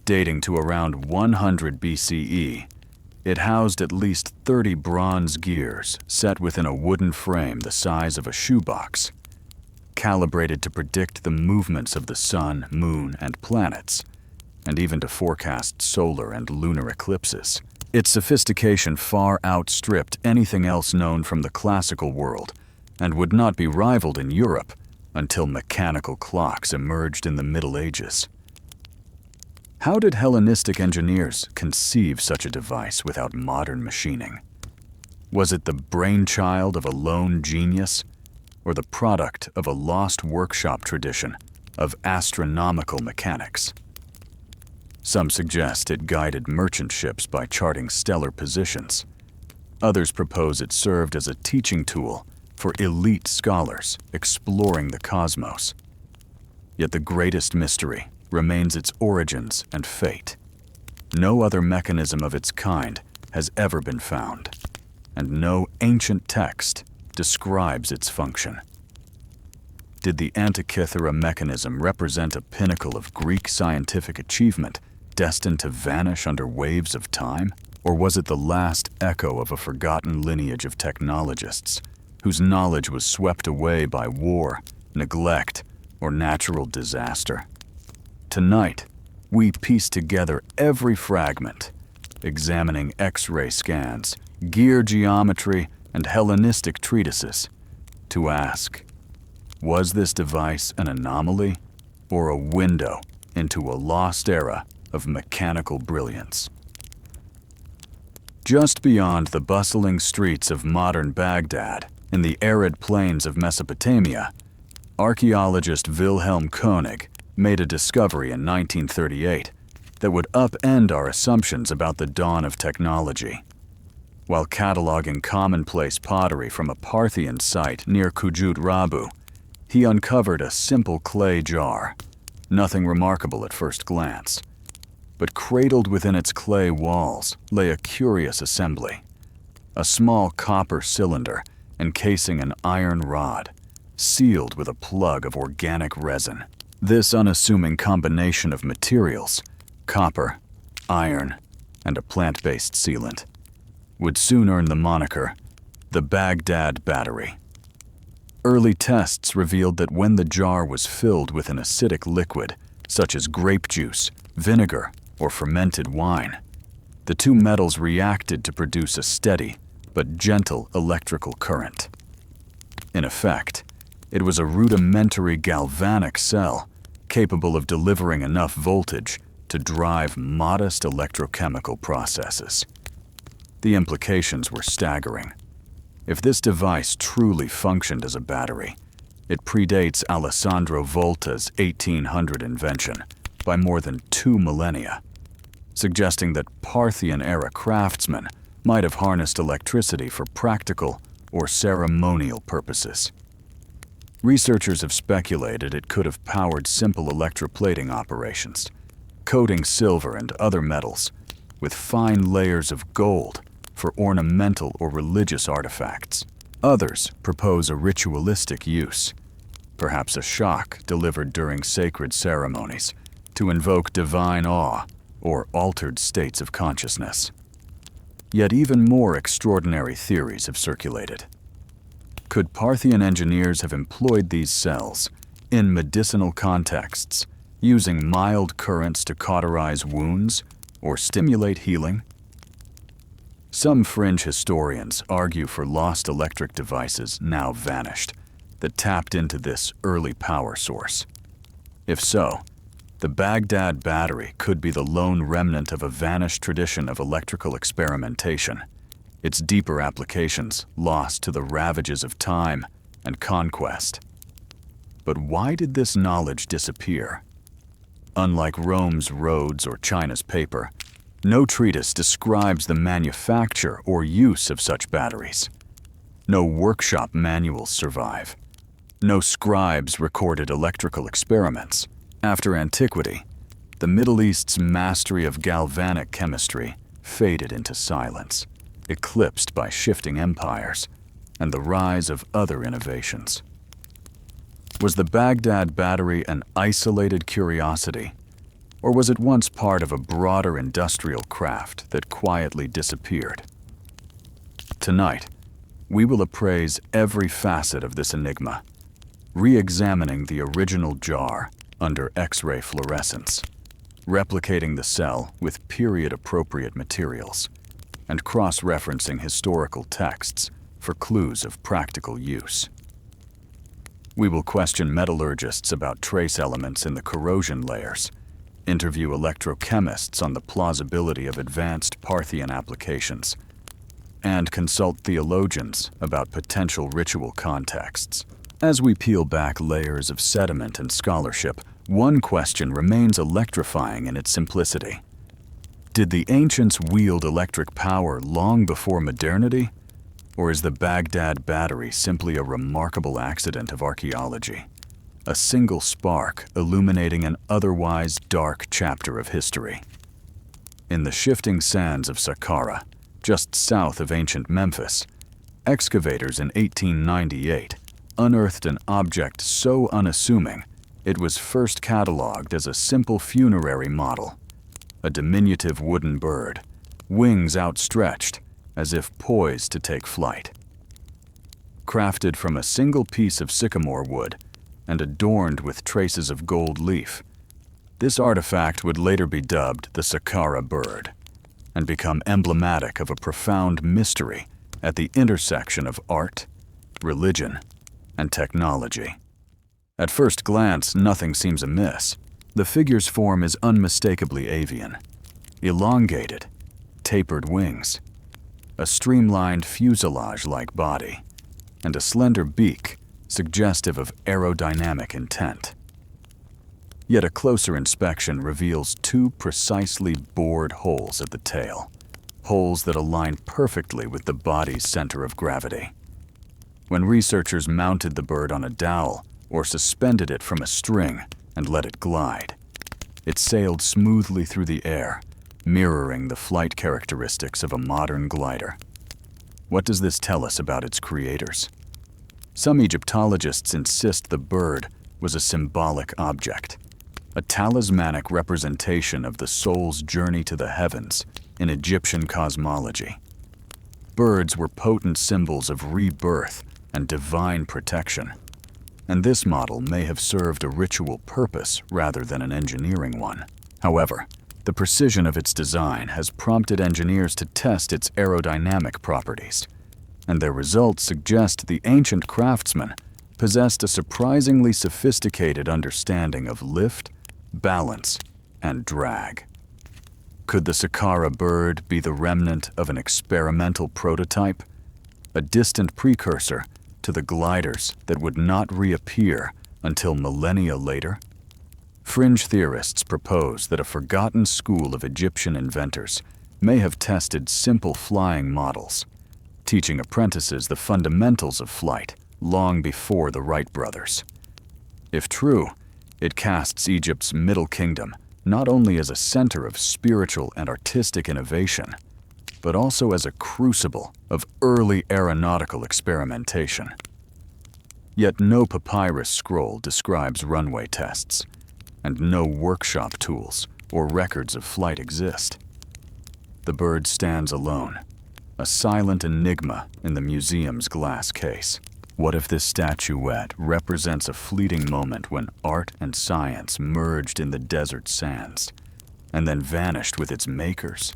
Dating to around 100 BCE, it housed at least 30 bronze gears set within a wooden frame the size of a shoebox, calibrated to predict the movements of the sun, moon, and planets, and even to forecast solar and lunar eclipses. Its sophistication far outstripped anything else known from the classical world and would not be rivaled in Europe until mechanical clocks emerged in the Middle Ages. How did Hellenistic engineers conceive such a device without modern machining? Was it the brainchild of a lone genius, or the product of a lost workshop tradition of astronomical mechanics? Some suggest it guided merchant ships by charting stellar positions. Others propose it served as a teaching tool for elite scholars exploring the cosmos. Yet the greatest mystery remains its origins and fate. No other mechanism of its kind has ever been found, and no ancient text describes its function. Did the Antikythera mechanism represent a pinnacle of Greek scientific achievement destined to vanish under waves of time? Or was it the last echo of a forgotten lineage of technologists whose knowledge was swept away by war, neglect, or natural disaster? Tonight, we piece together every fragment, examining X-ray scans, gear geometry, and Hellenistic treatises, to ask, was this device an anomaly or a window into a lost era of mechanical brilliance? Just beyond the bustling streets of modern Baghdad, in the arid plains of Mesopotamia, archaeologist Wilhelm Koenig made a discovery in 1938 that would upend our assumptions about the dawn of technology. While cataloging commonplace pottery from a Parthian site near Kujut Rabu, he uncovered a simple clay jar, nothing remarkable at first glance. But cradled within its clay walls lay a curious assembly, a small copper cylinder encasing an iron rod, sealed with a plug of organic resin. This unassuming combination of materials, copper, iron, and a plant-based sealant, would soon earn the moniker the Baghdad Battery. Early tests revealed that when the jar was filled with an acidic liquid, such as grape juice, vinegar, or fermented wine, the two metals reacted to produce a steady but gentle electrical current. In effect, it was a rudimentary galvanic cell capable of delivering enough voltage to drive modest electrochemical processes. The implications were staggering. If this device truly functioned as a battery, it predates Alessandro Volta's 1800 invention by more than 2 millennia, suggesting that Parthian-era craftsmen might have harnessed electricity for practical or ceremonial purposes. Researchers have speculated it could have powered simple electroplating operations, coating silver and other metals with fine layers of gold for ornamental or religious artifacts. Others propose a ritualistic use, perhaps a shock delivered during sacred ceremonies to invoke divine awe or altered states of consciousness. Yet even more extraordinary theories have circulated. Could Parthian engineers have employed these cells in medicinal contexts, using mild currents to cauterize wounds or stimulate healing? Some fringe historians argue for lost electric devices now vanished that tapped into this early power source. If so, the Baghdad Battery could be the lone remnant of a vanished tradition of electrical experimentation, its deeper applications lost to the ravages of time and conquest. But why did this knowledge disappear? Unlike Rome's roads or China's paper, no treatise describes the manufacture or use of such batteries. No workshop manuals survive. No scribes recorded electrical experiments. After antiquity, the Middle East's mastery of galvanic chemistry faded into silence, eclipsed by shifting empires and the rise of other innovations. Was the Baghdad battery an isolated curiosity, or was it once part of a broader industrial craft that quietly disappeared? Tonight, we will appraise every facet of this enigma, re-examining the original jar under X-ray fluorescence, replicating the cell with period-appropriate materials, and cross-referencing historical texts for clues of practical use. We will question metallurgists about trace elements in the corrosion layers, interview electrochemists on the plausibility of advanced Parthian applications, and consult theologians about potential ritual contexts. As we peel back layers of sediment and scholarship, one question remains electrifying in its simplicity. Did the ancients wield electric power long before modernity? Or is the Baghdad battery simply a remarkable accident of archaeology? A single spark illuminating an otherwise dark chapter of history. In the shifting sands of Saqqara, just south of ancient Memphis, excavators in 1898 unearthed an object so unassuming it was first catalogued as a simple funerary model, a diminutive wooden bird, wings outstretched as if poised to take flight. Crafted from a single piece of sycamore wood and adorned with traces of gold leaf, this artifact would later be dubbed the Saqqara bird and become emblematic of a profound mystery at the intersection of art, religion, and technology. At first glance, nothing seems amiss. The figure's form is unmistakably avian. Elongated, tapered wings, a streamlined fuselage-like body, and a slender beak suggestive of aerodynamic intent. Yet a closer inspection reveals two precisely bored holes at the tail, holes that align perfectly with the body's center of gravity. When researchers mounted the bird on a dowel or suspended it from a string and let it glide, it sailed smoothly through the air, mirroring the flight characteristics of a modern glider. What does this tell us about its creators? Some Egyptologists insist the bird was a symbolic object, a talismanic representation of the soul's journey to the heavens in Egyptian cosmology. Birds were potent symbols of rebirth and divine protection, and this model may have served a ritual purpose rather than an engineering one. However, the precision of its design has prompted engineers to test its aerodynamic properties, and their results suggest the ancient craftsman possessed a surprisingly sophisticated understanding of lift, balance, and drag. Could the Saqqara bird be the remnant of an experimental prototype, a distant precursor to the gliders that would not reappear until millennia later? Fringe theorists propose that a forgotten school of Egyptian inventors may have tested simple flying models, teaching apprentices the fundamentals of flight long before the Wright brothers. If true, it casts Egypt's Middle Kingdom not only as a center of spiritual and artistic innovation, but also as a crucible of early aeronautical experimentation. Yet no papyrus scroll describes runway tests, and no workshop tools or records of flight exist. The bird stands alone, a silent enigma in the museum's glass case. What if this statuette represents a fleeting moment when art and science merged in the desert sands, and then vanished with its makers?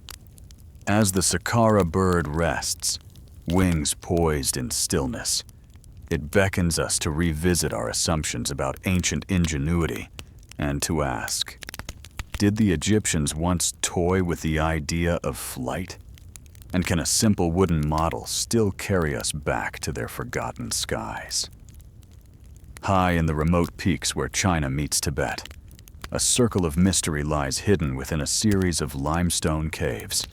As the Saqqara bird rests, wings poised in stillness, it beckons us to revisit our assumptions about ancient ingenuity and to ask, did the Egyptians once toy with the idea of flight? And can a simple wooden model still carry us back to their forgotten skies? High in the remote peaks where China meets Tibet, a circle of mystery lies hidden within a series of limestone caves,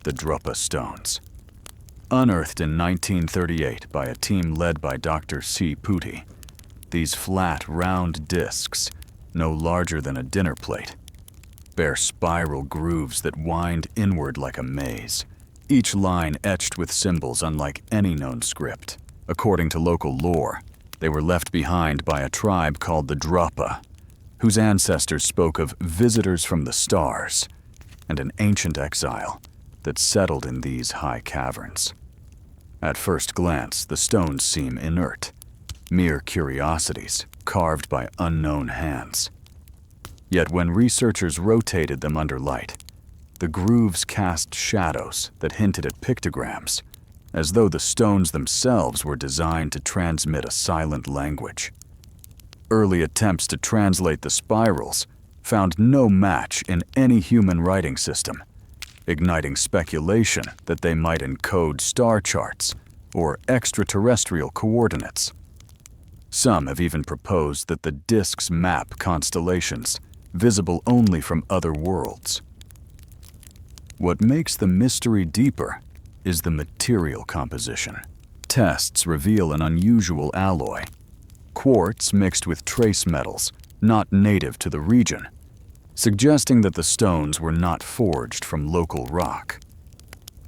the Drupa Stones. Unearthed in 1938 by a team led by Dr. C. Putti, these flat, round discs, no larger than a dinner plate, bear spiral grooves that wind inward like a maze, each line etched with symbols unlike any known script. According to local lore, they were left behind by a tribe called the Drupa, whose ancestors spoke of visitors from the stars and an ancient exile that settled in these high caverns. At first glance, the stones seem inert, mere curiosities carved by unknown hands. Yet when researchers rotated them under light, the grooves cast shadows that hinted at pictograms, as though the stones themselves were designed to transmit a silent language. Early attempts to translate the spirals found no match in any human writing system, igniting speculation that they might encode star charts or extraterrestrial coordinates. Some have even proposed that the discs map constellations visible only from other worlds. What makes the mystery deeper is the material composition. Tests reveal an unusual alloy, quartz mixed with trace metals not native to the region, suggesting that the stones were not forged from local rock.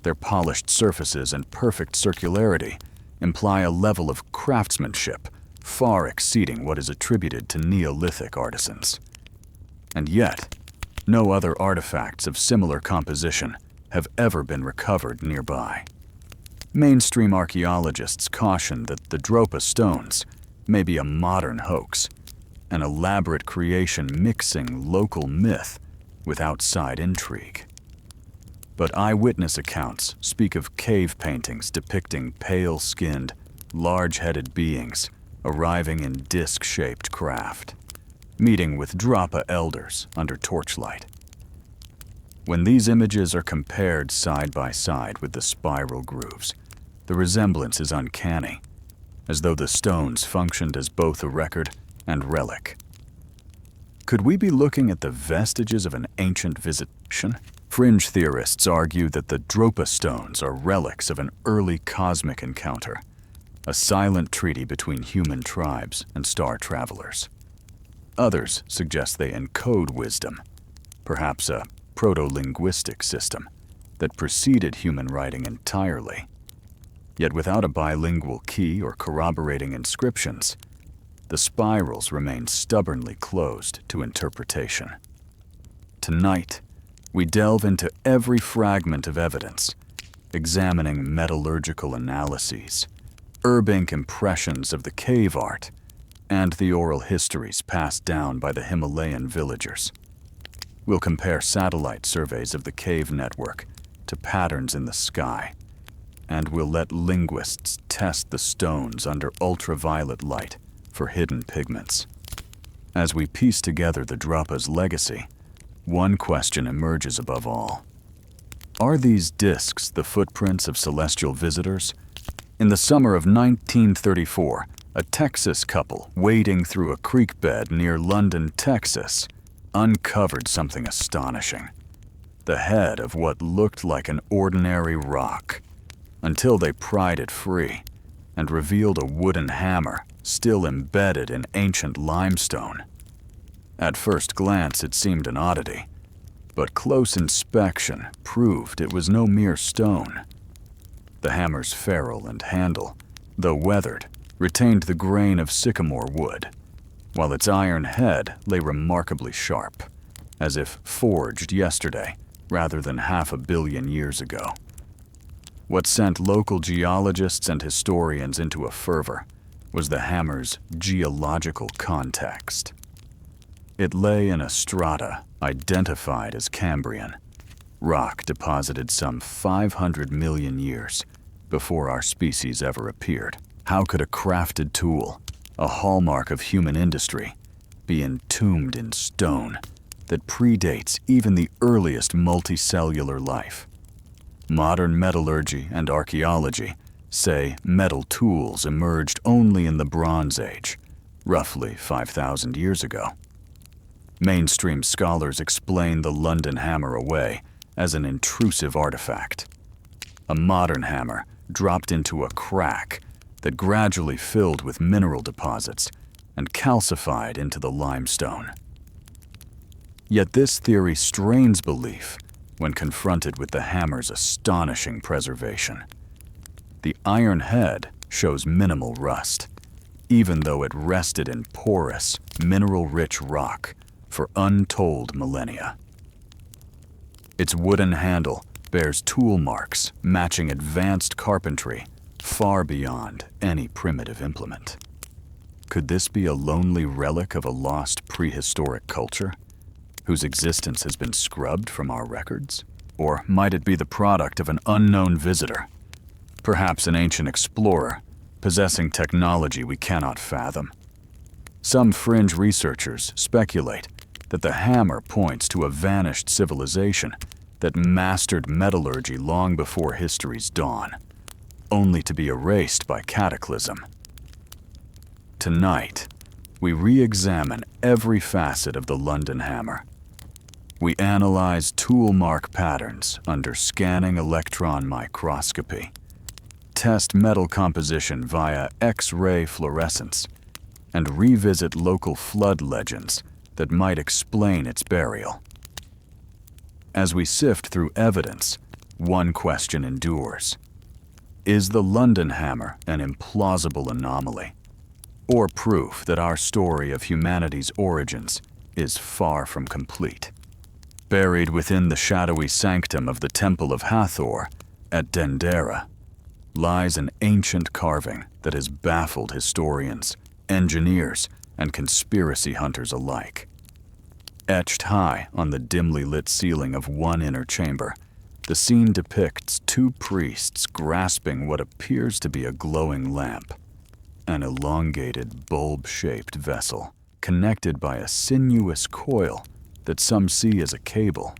Their polished surfaces and perfect circularity imply a level of craftsmanship far exceeding what is attributed to Neolithic artisans. And yet, no other artifacts of similar composition have ever been recovered nearby. Mainstream archaeologists caution that the Drupa stones may be a modern hoax, an elaborate creation mixing local myth with outside intrigue. But eyewitness accounts speak of cave paintings depicting pale-skinned, large-headed beings arriving in disc-shaped craft, meeting with Drupa elders under torchlight. When these images are compared side by side with the spiral grooves, the resemblance is uncanny, as though the stones functioned as both a record and relic. Could we be looking at the vestiges of an ancient visitation? Fringe theorists argue that the Drupa stones are relics of an early cosmic encounter, a silent treaty between human tribes and star travelers. Others suggest they encode wisdom, perhaps a proto-linguistic system that preceded human writing entirely. Yet without a bilingual key or corroborating inscriptions, the spirals remain stubbornly closed to interpretation. Tonight, we delve into every fragment of evidence, examining metallurgical analyses, herb ink impressions of the cave art, and the oral histories passed down by the Himalayan villagers. We'll compare satellite surveys of the cave network to patterns in the sky, and we'll let linguists test the stones under ultraviolet light for hidden pigments. As we piece together the Drupa's legacy, one question emerges above all. Are these discs the footprints of celestial visitors? In the summer of 1934, a Texas couple wading through a creek bed near London, Texas, uncovered something astonishing. The head of what looked like an ordinary rock, until they pried it free and revealed a wooden hammer still embedded in ancient limestone. At first glance, it seemed an oddity, but close inspection proved it was no mere stone. The hammer's ferrule and handle, though weathered, retained the grain of sycamore wood, while its iron head lay remarkably sharp, as if forged yesterday rather than 500 million years ago. What sent local geologists and historians into a fervor was the hammer's geological context. It lay in a strata identified as Cambrian, rock deposited some 500 million years before our species ever appeared. How could a crafted tool, a hallmark of human industry, be entombed in stone that predates even the earliest multicellular life? Modern metallurgy and archaeology say metal tools emerged only in the Bronze Age, roughly 5,000 years ago. Mainstream scholars explain the London hammer away as an intrusive artifact, a modern hammer dropped into a crack that gradually filled with mineral deposits and calcified into the limestone. Yet this theory strains belief when confronted with the hammer's astonishing preservation. The iron head shows minimal rust, even though it rested in porous, mineral-rich rock for untold millennia. Its wooden handle bears tool marks matching advanced carpentry far beyond any primitive implement. Could this be a lonely relic of a lost prehistoric culture, whose existence has been scrubbed from our records? Or might it be the product of an unknown visitor, perhaps an ancient explorer, possessing technology we cannot fathom? Some fringe researchers speculate that the hammer points to a vanished civilization that mastered metallurgy long before history's dawn, only to be erased by cataclysm. Tonight, we re-examine every facet of the London hammer. We analyze tool mark patterns under scanning electron microscopy, test metal composition via X-ray fluorescence, and revisit local flood legends that might explain its burial. As we sift through evidence, one question endures. Is the London hammer an implausible anomaly, or proof that our story of humanity's origins is far from complete? Buried within the shadowy sanctum of the Temple of Hathor at Dendera lies an ancient carving that has baffled historians, engineers, and conspiracy hunters alike. Etched high on the dimly lit ceiling of one inner chamber, the scene depicts two priests grasping what appears to be a glowing lamp, an elongated, bulb-shaped vessel connected by a sinuous coil that some see as a cable.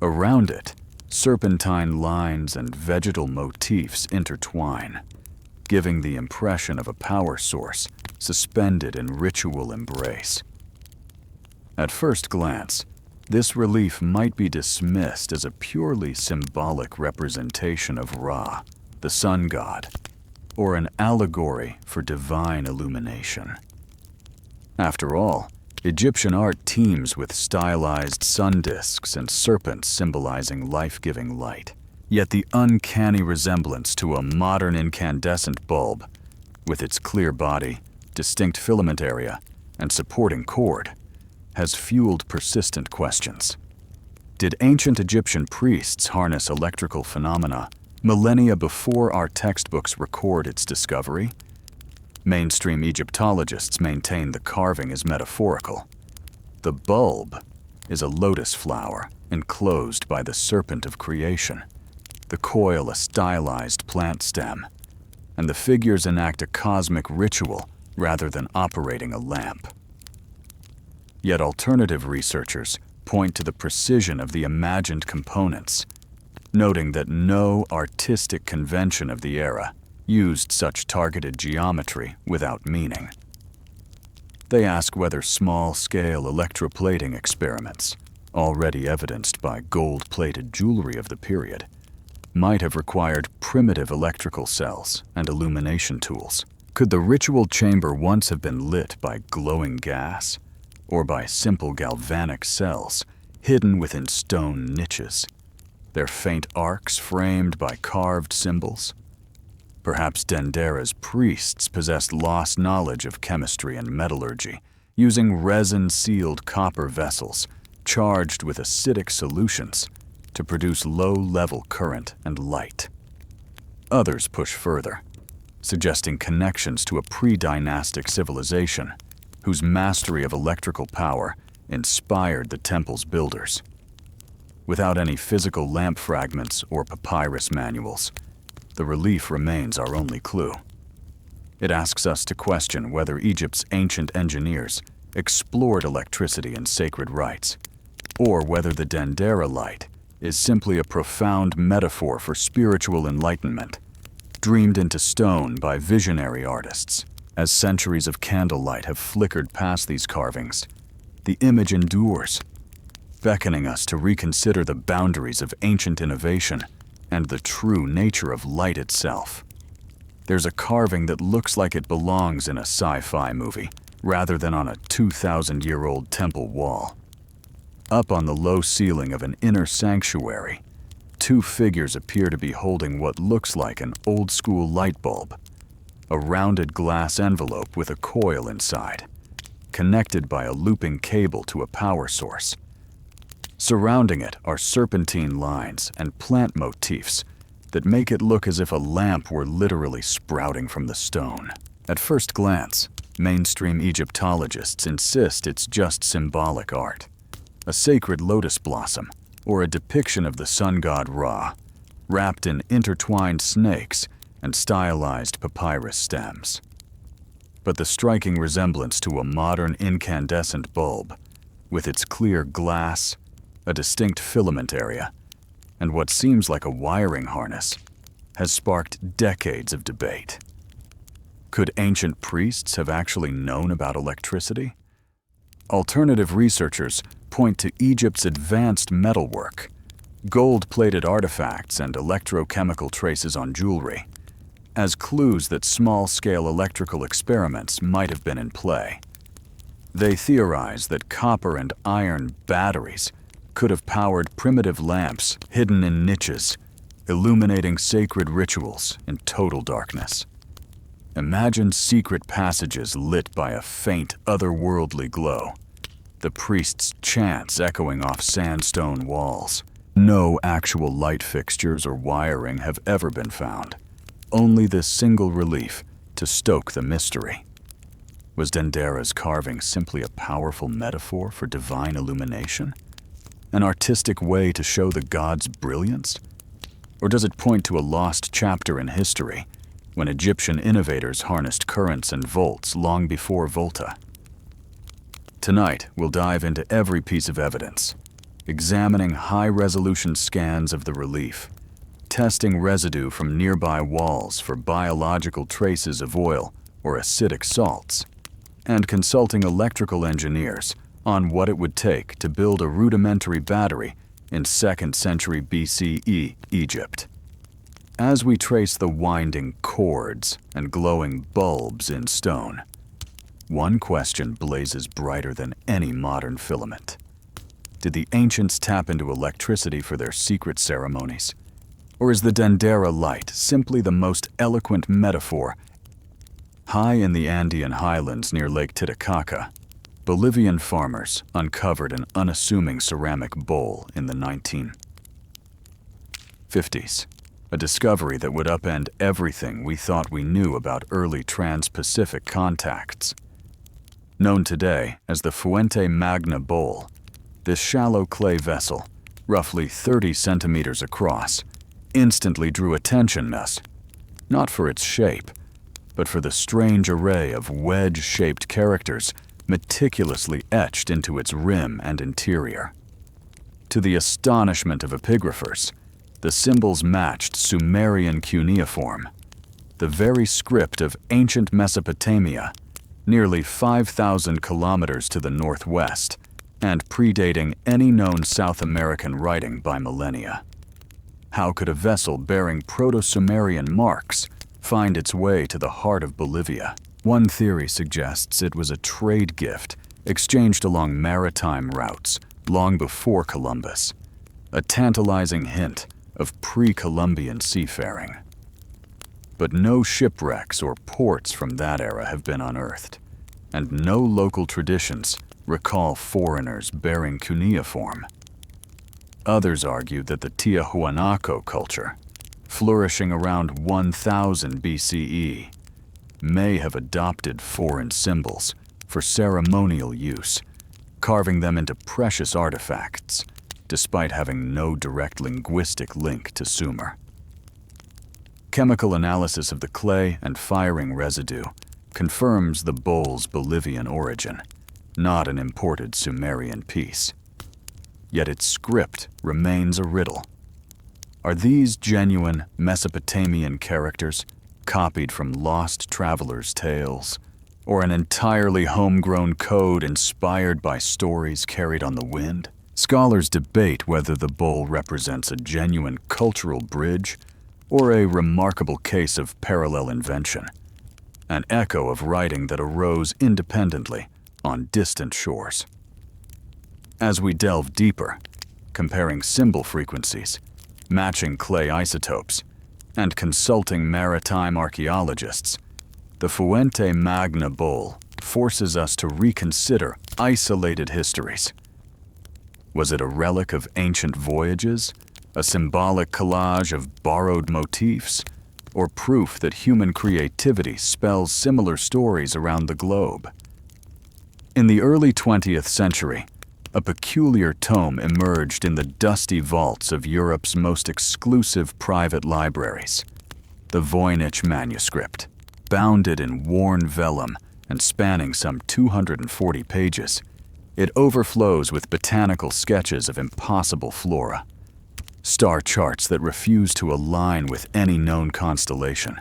Around it, serpentine lines and vegetal motifs intertwine, giving the impression of a power source suspended in ritual embrace. At first glance, this relief might be dismissed as a purely symbolic representation of Ra, the sun god, or an allegory for divine illumination. After all, Egyptian art teems with stylized sun discs and serpents symbolizing life-giving light. Yet the uncanny resemblance to a modern incandescent bulb, with its clear body, distinct filament area, and supporting cord, has fueled persistent questions. Did ancient Egyptian priests harness electrical phenomena millennia before our textbooks record its discovery? Mainstream Egyptologists maintain the carving is metaphorical. The bulb is a lotus flower enclosed by the serpent of creation, the coil a stylized plant stem, and the figures enact a cosmic ritual rather than operating a lamp. Yet alternative researchers point to the precision of the imagined components, noting that no artistic convention of the era used such targeted geometry without meaning. They ask whether small-scale electroplating experiments, already evidenced by gold-plated jewelry of the period, might have required primitive electrical cells and illumination tools. Could the ritual chamber once have been lit by glowing gas, or by simple galvanic cells hidden within stone niches, their faint arcs framed by carved symbols? Perhaps Dendera's priests possessed lost knowledge of chemistry and metallurgy, using resin-sealed copper vessels charged with acidic solutions to produce low-level current and light. Others push further, suggesting connections to a pre-dynastic civilization whose mastery of electrical power inspired the temple's builders. Without any physical lamp fragments or papyrus manuals, the relief remains our only clue. It asks us to question whether Egypt's ancient engineers explored electricity and sacred rites, or whether the Dendera light is simply a profound metaphor for spiritual enlightenment, dreamed into stone by visionary artists. As centuries of candlelight have flickered past these carvings, the image endures, beckoning us to reconsider the boundaries of ancient innovation and the true nature of light itself. There's a carving that looks like it belongs in a sci-fi movie, rather than on a 2,000-year-old temple wall. Up on the low ceiling of an inner sanctuary, two figures appear to be holding what looks like an old-school light bulb, a rounded glass envelope with a coil inside, connected by a looping cable to a power source. Surrounding it are serpentine lines and plant motifs that make it look as if a lamp were literally sprouting from the stone. At first glance, mainstream Egyptologists insist it's just symbolic art, a sacred lotus blossom, or a depiction of the sun god Ra, wrapped in intertwined snakes and stylized papyrus stems. But the striking resemblance to a modern incandescent bulb, with its clear glass, a distinct filament area, and what seems like a wiring harness, has sparked decades of debate. Could ancient priests have actually known about electricity? Alternative researchers point to Egypt's advanced metalwork, gold-plated artifacts and electrochemical traces on jewelry, as clues that small-scale electrical experiments might have been in play. They theorize that copper and iron batteries could have powered primitive lamps hidden in niches, illuminating sacred rituals in total darkness. Imagine secret passages lit by a faint, otherworldly glow, the priest's chants echoing off sandstone walls. No actual light fixtures or wiring have ever been found, only this single relief to stoke the mystery. Was Dendera's carving simply a powerful metaphor for divine illumination? An artistic way to show the god's brilliance? Or does it point to a lost chapter in history when Egyptian innovators harnessed currents and volts long before Volta? Tonight, we'll dive into every piece of evidence, examining high-resolution scans of the relief, testing residue from nearby walls for biological traces of oil or acidic salts, and consulting electrical engineers on what it would take to build a rudimentary battery in 2nd century BCE Egypt. As we trace the winding cords and glowing bulbs in stone, one question blazes brighter than any modern filament. Did the ancients tap into electricity for their secret ceremonies? Or is the Dendera light simply the most eloquent metaphor? High in the Andean highlands near Lake Titicaca, Bolivian farmers uncovered an unassuming ceramic bowl in the 1950s, a discovery that would upend everything we thought we knew about early trans-Pacific contacts. Known today as the Fuente Magna Bowl, this shallow clay vessel, roughly 30 centimeters across, instantly drew attention, not for its shape, but for the strange array of wedge-shaped characters meticulously etched into its rim and interior. To the astonishment of epigraphers, the symbols matched Sumerian cuneiform, the very script of ancient Mesopotamia, nearly 5,000 kilometers to the northwest, and predating any known South American writing by millennia. How could a vessel bearing Proto-Sumerian marks find its way to the heart of Bolivia? One theory suggests it was a trade gift exchanged along maritime routes long before Columbus, a tantalizing hint of pre-Columbian seafaring. But no shipwrecks or ports from that era have been unearthed, and no local traditions recall foreigners bearing cuneiform. Others argue that the Tiahuanaco culture, flourishing around 1000 BCE, may have adopted foreign symbols for ceremonial use, carving them into precious artifacts, despite having no direct linguistic link to Sumer. Chemical analysis of the clay and firing residue confirms the bowl's Bolivian origin, not an imported Sumerian piece. Yet its script remains a riddle. Are these genuine Mesopotamian characters copied from lost travelers' tales, or an entirely homegrown code inspired by stories carried on the wind? Scholars debate whether the bowl represents a genuine cultural bridge or a remarkable case of parallel invention, an echo of writing that arose independently on distant shores. As we delve deeper, comparing symbol frequencies, matching clay isotopes, and consulting maritime archaeologists, the Fuente Magna Bowl forces us to reconsider isolated histories. Was it a relic of ancient voyages, a symbolic collage of borrowed motifs, or proof that human creativity spells similar stories around the globe? In the early 20th century, a peculiar tome emerged in the dusty vaults of Europe's most exclusive private libraries, the Voynich manuscript. Bounded in worn vellum and spanning some 240 pages, it overflows with botanical sketches of impossible flora, star charts that refuse to align with any known constellation,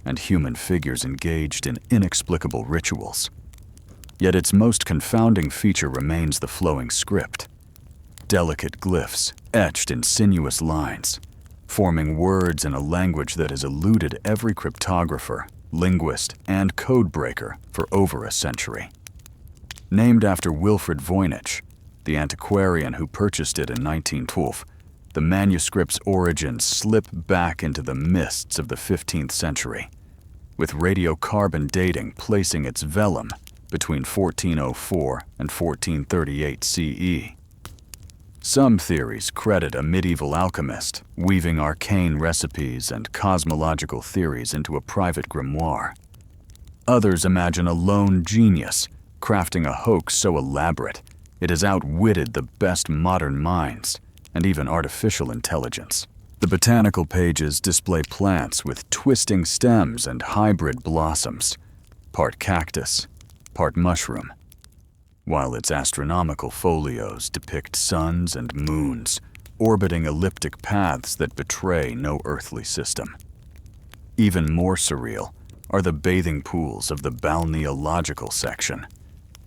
and human figures engaged in inexplicable rituals. Yet its most confounding feature remains the flowing script. Delicate glyphs etched in sinuous lines, forming words in a language that has eluded every cryptographer, linguist, and codebreaker for over a century. Named after Wilfrid Voynich, the antiquarian who purchased it in 1912, the manuscript's origins slip back into the mists of the 15th century, with radiocarbon dating placing its vellum between 1404 and 1438 CE. Some theories credit a medieval alchemist weaving arcane recipes and cosmological theories into a private grimoire. Others imagine a lone genius crafting a hoax so elaborate it has outwitted the best modern minds and even artificial intelligence. The botanical pages display plants with twisting stems and hybrid blossoms, part cactus, part mushroom, while its astronomical folios depict suns and moons orbiting elliptic paths that betray no earthly system. Even more surreal are the bathing pools of the balneological section,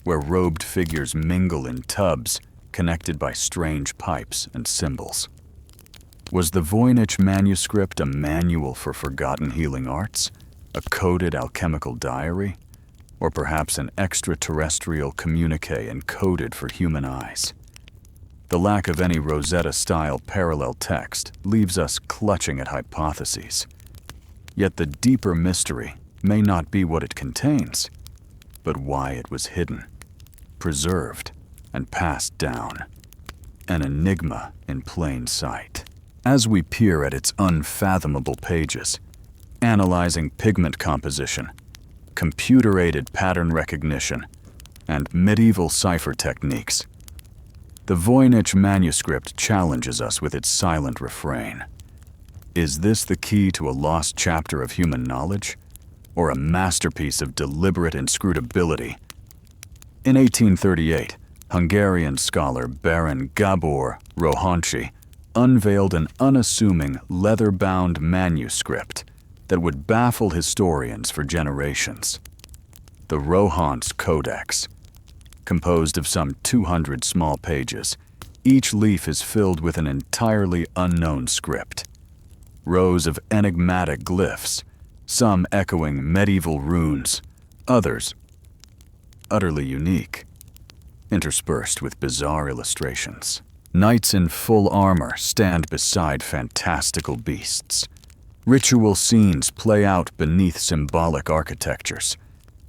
where robed figures mingle in tubs connected by strange pipes and symbols. Was the Voynich manuscript a manual for forgotten healing arts, a coded alchemical diary, or perhaps an extraterrestrial communique encoded for human eyes? The lack of any Rosetta-style parallel text leaves us clutching at hypotheses. Yet the deeper mystery may not be what it contains, but why it was hidden, preserved, and passed down. An enigma in plain sight. As we peer at its unfathomable pages, analyzing pigment composition, computer-aided pattern recognition, and medieval cipher techniques, the Voynich manuscript challenges us with its silent refrain. Is this the key to a lost chapter of human knowledge, or a masterpiece of deliberate inscrutability? In 1838, Hungarian scholar Baron Gábor Rohanci unveiled an unassuming leather-bound manuscript that would baffle historians for generations. The Rohanc Codex. Composed of some 200 small pages, each leaf is filled with an entirely unknown script. Rows of enigmatic glyphs, some echoing medieval runes, others utterly unique, interspersed with bizarre illustrations. Knights in full armor stand beside fantastical beasts. Ritual scenes play out beneath symbolic architectures,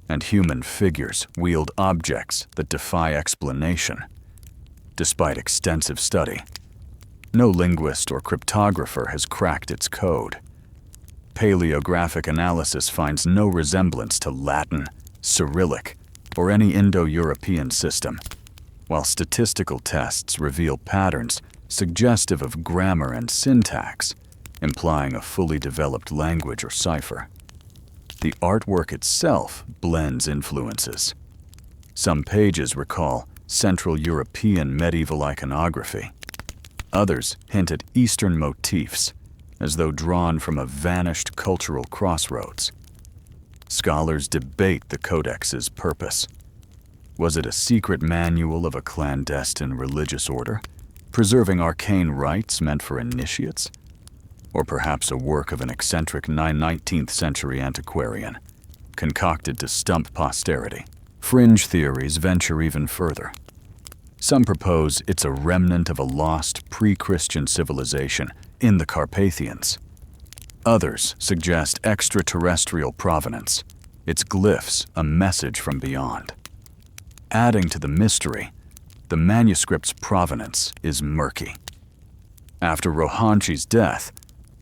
and human figures wield objects that defy explanation. Despite extensive study, no linguist or cryptographer has cracked its code. Paleographic analysis finds no resemblance to Latin, Cyrillic, or any Indo-European system, while statistical tests reveal patterns suggestive of grammar and syntax, implying a fully developed language or cipher. The artwork itself blends influences. Some pages recall Central European medieval iconography. Others hint at Eastern motifs, as though drawn from a vanished cultural crossroads. Scholars debate the codex's purpose. Was it a secret manual of a clandestine religious order, preserving arcane rites meant for initiates? Or perhaps a work of an eccentric 19th century antiquarian, concocted to stump posterity? Fringe theories venture even further. Some propose it's a remnant of a lost pre-Christian civilization in the Carpathians. Others suggest extraterrestrial provenance, its glyphs a message from beyond. Adding to the mystery, the manuscript's provenance is murky. After Rohanchi's death,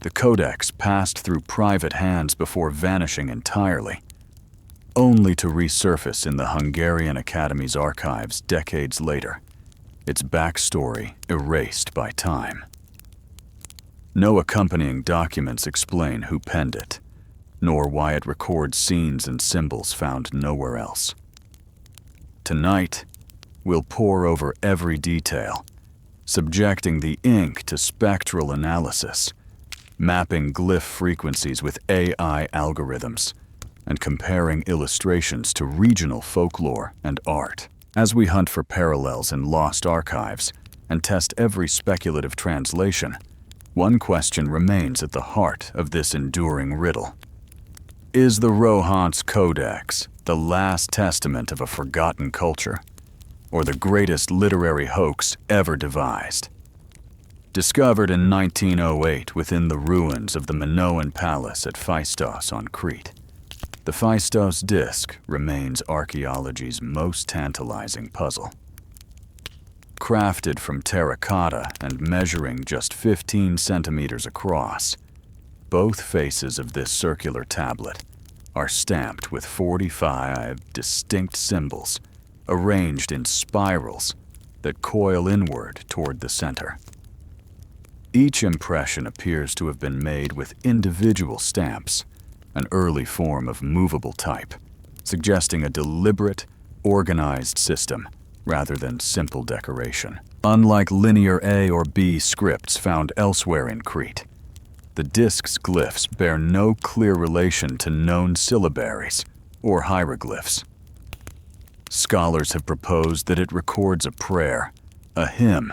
the codex passed through private hands before vanishing entirely, only to resurface in the Hungarian Academy's archives decades later, its backstory erased by time. No accompanying documents explain who penned it, nor why it records scenes and symbols found nowhere else. Tonight, we'll pore over every detail, subjecting the ink to spectral analysis, mapping glyph frequencies with AI algorithms, and comparing illustrations to regional folklore and art. As we hunt for parallels in lost archives and test every speculative translation, one question remains at the heart of this enduring riddle. Is the Rohan's Codex the last testament of a forgotten culture, or the greatest literary hoax ever devised? Discovered in 1908 within the ruins of the Minoan Palace at Phaistos on Crete, the Phaistos disc remains archaeology's most tantalizing puzzle. Crafted from terracotta and measuring just 15 centimeters across, both faces of this circular tablet are stamped with 45 distinct symbols arranged in spirals that coil inward toward the center. Each impression appears to have been made with individual stamps, an early form of movable type, suggesting a deliberate, organized system rather than simple decoration. Unlike linear A or B scripts found elsewhere in Crete, the disc's glyphs bear no clear relation to known syllabaries or hieroglyphs. Scholars have proposed that it records a prayer, a hymn,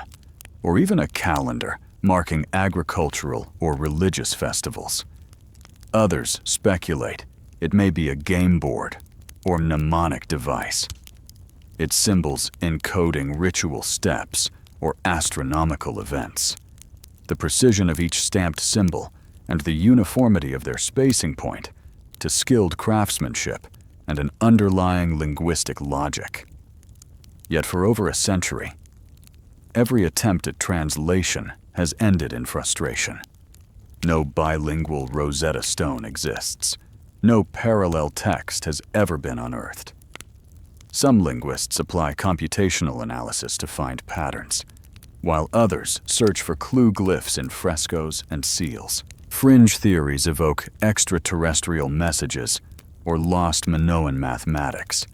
or even a calendar marking agricultural or religious festivals. Others speculate it may be a game board or mnemonic device, its symbols encoding ritual steps or astronomical events. The precision of each stamped symbol and the uniformity of their spacing point to skilled craftsmanship and an underlying linguistic logic. Yet for over a century, every attempt at translation has ended in frustration. No bilingual Rosetta Stone exists. No parallel text has ever been unearthed. Some linguists apply computational analysis to find patterns, while others search for clue glyphs in frescoes and seals. Fringe theories evoke extraterrestrial messages or lost Minoan mathematics,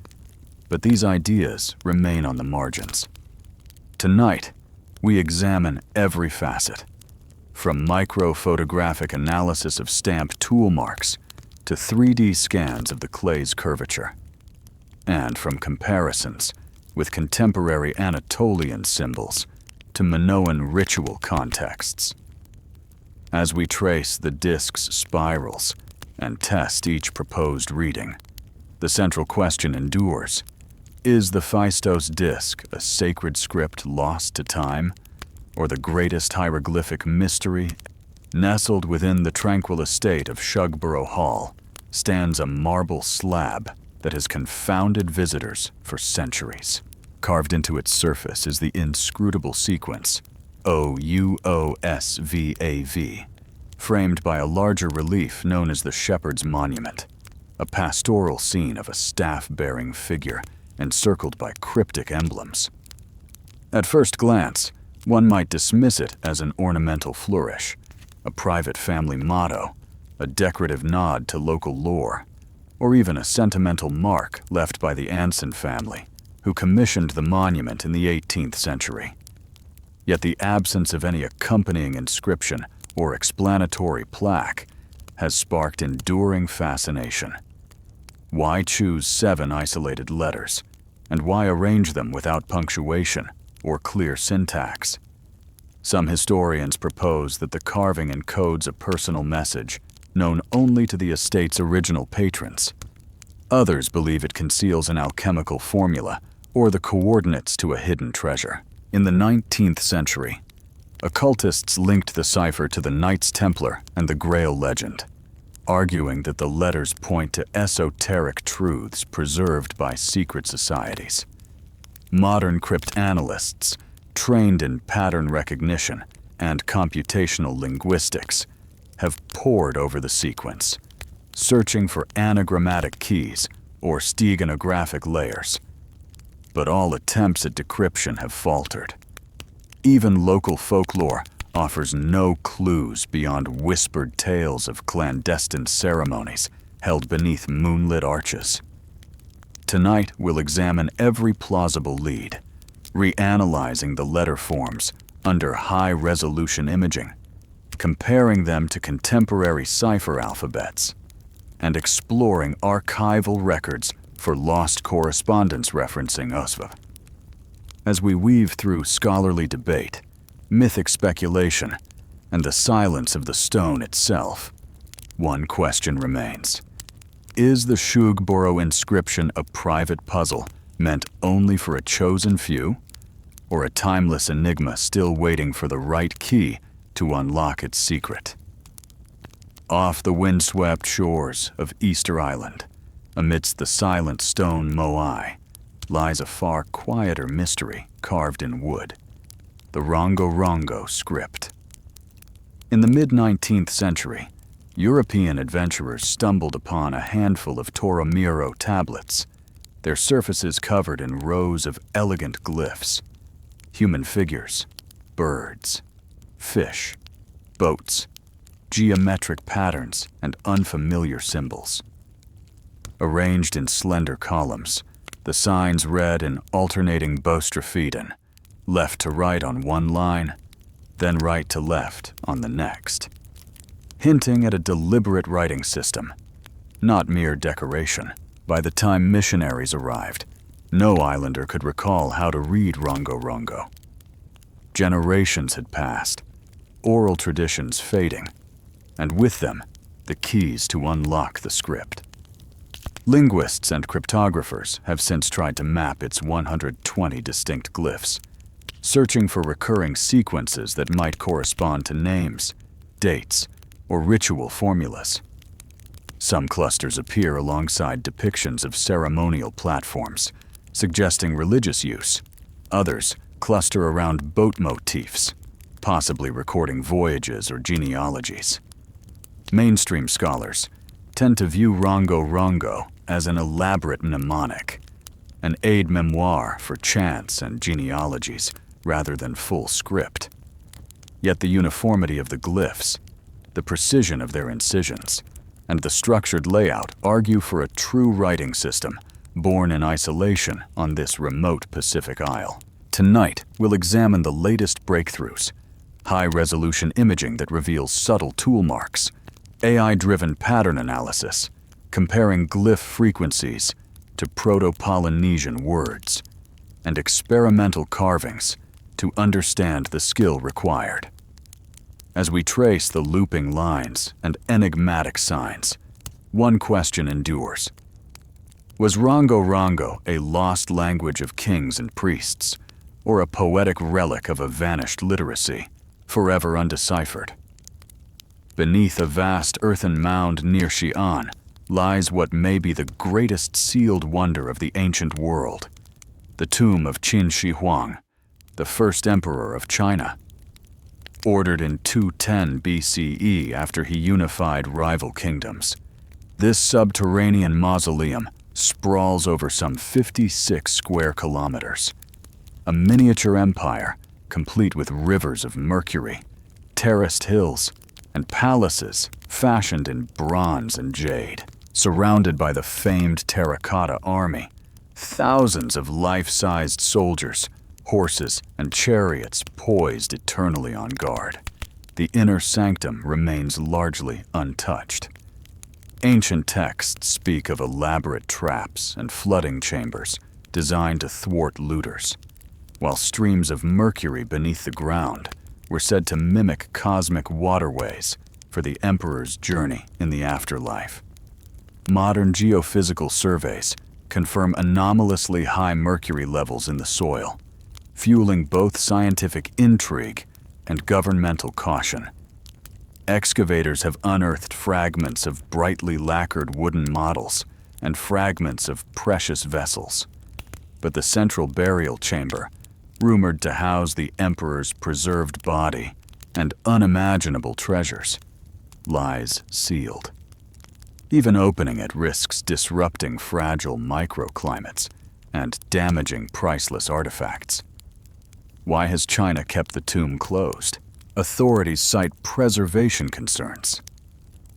but these ideas remain on the margins. Tonight, we examine every facet, from microphotographic analysis of stamp tool marks to 3D scans of the clay's curvature, and from comparisons with contemporary Anatolian symbols to Minoan ritual contexts. As we trace the disc's spirals and test each proposed reading, the central question endures: is the Phaistos disc a sacred script lost to time, or the greatest hieroglyphic mystery? Nestled within the tranquil estate of Shugborough Hall stands a marble slab that has confounded visitors for centuries. Carved into its surface is the inscrutable sequence OUOSVAV, framed by a larger relief known as the Shepherd's Monument, a pastoral scene of a staff-bearing figure encircled by cryptic emblems. At first glance, one might dismiss it as an ornamental flourish, a private family motto, a decorative nod to local lore, or even a sentimental mark left by the Anson family, who commissioned the monument in the 18th century. Yet the absence of any accompanying inscription or explanatory plaque has sparked enduring fascination. Why choose 7 isolated letters? And why arrange them without punctuation or clear syntax? Some historians propose that the carving encodes a personal message known only to the estate's original patrons. Others believe it conceals an alchemical formula or the coordinates to a hidden treasure. In the 19th century, occultists linked the cipher to the Knights Templar and the Grail legend, arguing that the letters point to esoteric truths preserved by secret societies. Modern cryptanalysts, trained in pattern recognition and computational linguistics, have pored over the sequence, searching for anagrammatic keys or steganographic layers. But all attempts at decryption have faltered. Even local folklore offers no clues beyond whispered tales of clandestine ceremonies held beneath moonlit arches. Tonight, we'll examine every plausible lead, reanalyzing the letter forms under high-resolution imaging, comparing them to contemporary cipher alphabets, and exploring archival records for lost correspondence referencing Osva. As we weave through scholarly debate, mythic speculation, and the silence of the stone itself, one question remains. Is the Shugborough inscription a private puzzle meant only for a chosen few, or a timeless enigma still waiting for the right key to unlock its secret? Off the windswept shores of Easter Island, amidst the silent stone moai, lies a far quieter mystery carved in wood, the Rongo Rongo script. In the mid-19th century, European adventurers stumbled upon a handful of Toromiro tablets, their surfaces covered in rows of elegant glyphs, human figures, birds, fish, boats, geometric patterns, and unfamiliar symbols. Arranged in slender columns, the signs read in alternating bostrapheden, left to right on one line, then right to left on the next, hinting at a deliberate writing system, not mere decoration. By the time missionaries arrived, no islander could recall how to read Rongo Rongo. Generations had passed, oral traditions fading, and with them, the keys to unlock the script. Linguists and cryptographers have since tried to map its 120 distinct glyphs, searching for recurring sequences that might correspond to names, dates, or ritual formulas. Some clusters appear alongside depictions of ceremonial platforms, suggesting religious use. Others cluster around boat motifs, possibly recording voyages or genealogies. Mainstream scholars tend to view Rongo Rongo as an elaborate mnemonic, an aide-memoire for chants and genealogies rather than full script. Yet the uniformity of the glyphs, the precision of their incisions, and the structured layout argue for a true writing system born in isolation on this remote Pacific isle. Tonight, we'll examine the latest breakthroughs, high-resolution imaging that reveals subtle tool marks, AI-driven pattern analysis, comparing glyph frequencies to Proto-Polynesian words, and experimental carvings to understand the skill required. As we trace the looping lines and enigmatic signs, one question endures. Was Rongo Rongo a lost language of kings and priests, or a poetic relic of a vanished literacy, forever undeciphered? Beneath a vast earthen mound near Xi'an lies what may be the greatest sealed wonder of the ancient world, the tomb of Qin Shi Huang, the first emperor of China. Ordered in 210 BCE after he unified rival kingdoms, this subterranean mausoleum sprawls over some 56 square kilometers, a miniature empire complete with rivers of mercury, terraced hills, and palaces fashioned in bronze and jade. Surrounded by the famed terracotta army, thousands of life-sized soldiers, horses, and chariots poised eternally on guard. The inner sanctum remains largely untouched. Ancient texts speak of elaborate traps and flooding chambers designed to thwart looters, while streams of mercury beneath the ground were said to mimic cosmic waterways for the emperor's journey in the afterlife. Modern geophysical surveys confirm anomalously high mercury levels in the soil, fueling both scientific intrigue and governmental caution. Excavators have unearthed fragments of brightly lacquered wooden models and fragments of precious vessels. But the central burial chamber, rumored to house the emperor's preserved body and unimaginable treasures, lies sealed. Even opening it risks disrupting fragile microclimates and damaging priceless artifacts. Why has China kept the tomb closed? Authorities cite preservation concerns.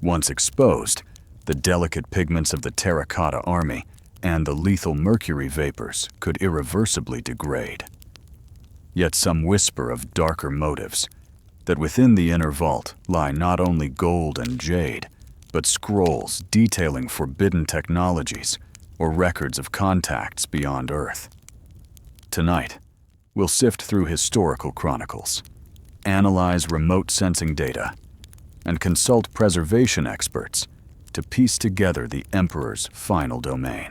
Once exposed, the delicate pigments of the terracotta army and the lethal mercury vapors could irreversibly degrade. Yet some whisper of darker motives, that within the inner vault lie not only gold and jade, but scrolls detailing forbidden technologies or records of contacts beyond Earth. Tonight, we'll sift through historical chronicles, analyze remote sensing data, and consult preservation experts to piece together the Emperor's final domain.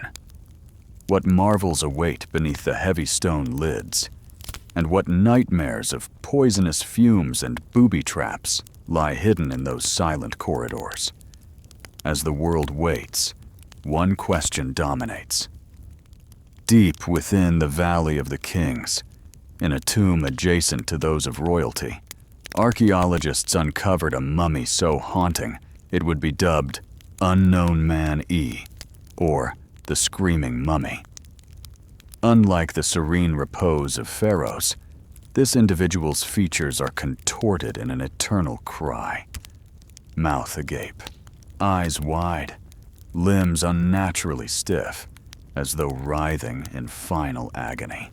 What marvels await beneath the heavy stone lids, and what nightmares of poisonous fumes and booby traps lie hidden in those silent corridors. As the world waits, one question dominates. Deep within the Valley of the Kings, in a tomb adjacent to those of royalty, archaeologists uncovered a mummy so haunting it would be dubbed Unknown Man E, or the Screaming Mummy. Unlike the serene repose of pharaohs, this individual's features are contorted in an eternal cry. Mouth agape, eyes wide, limbs unnaturally stiff, as though writhing in final agony.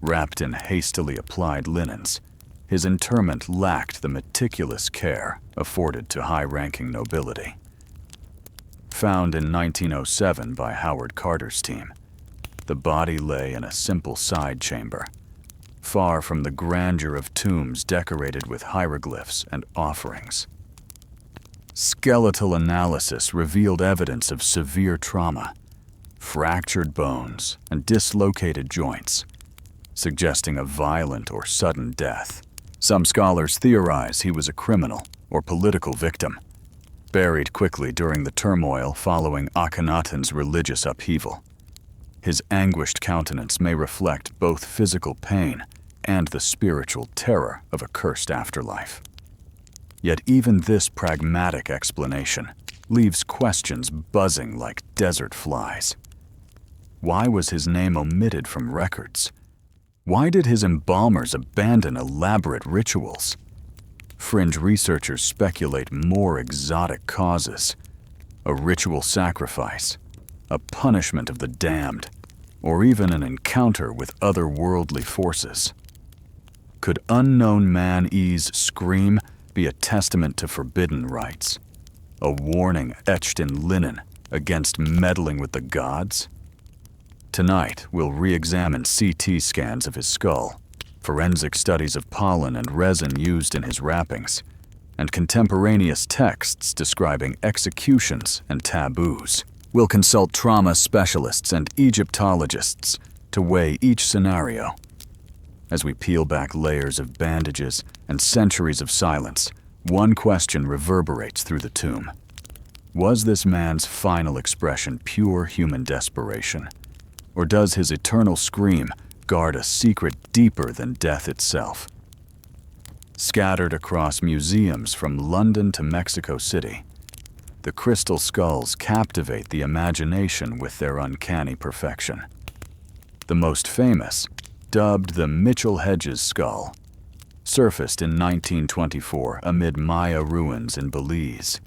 Wrapped in hastily applied linens, his interment lacked the meticulous care afforded to high-ranking nobility. Found in 1907 by Howard Carter's team, the body lay in a simple side chamber, far from the grandeur of tombs decorated with hieroglyphs and offerings. Skeletal analysis revealed evidence of severe trauma, fractured bones, and dislocated joints, suggesting a violent or sudden death. Some scholars theorize he was a criminal or political victim, buried quickly during the turmoil following Akhenaten's religious upheaval. His anguished countenance may reflect both physical pain and the spiritual terror of a cursed afterlife. Yet even this pragmatic explanation leaves questions buzzing like desert flies. Why was his name omitted from records? Why did his embalmers abandon elaborate rituals? Fringe researchers speculate more exotic causes: a ritual sacrifice, a punishment of the damned, or even an encounter with otherworldly forces. Could Unknown Man E's scream be a testament to forbidden rites, a warning etched in linen against meddling with the gods? Tonight, we'll re-examine CT scans of his skull, forensic studies of pollen and resin used in his wrappings, and contemporaneous texts describing executions and taboos. We'll consult trauma specialists and Egyptologists to weigh each scenario. As we peel back layers of bandages and centuries of silence, one question reverberates through the tomb. Was this man's final expression pure human desperation? Or does his eternal scream guard a secret deeper than death itself? Scattered across museums from London to Mexico City, the crystal skulls captivate the imagination with their uncanny perfection. The most famous, dubbed the Mitchell-Hedges skull, surfaced in 1924 amid Maya ruins in Belize.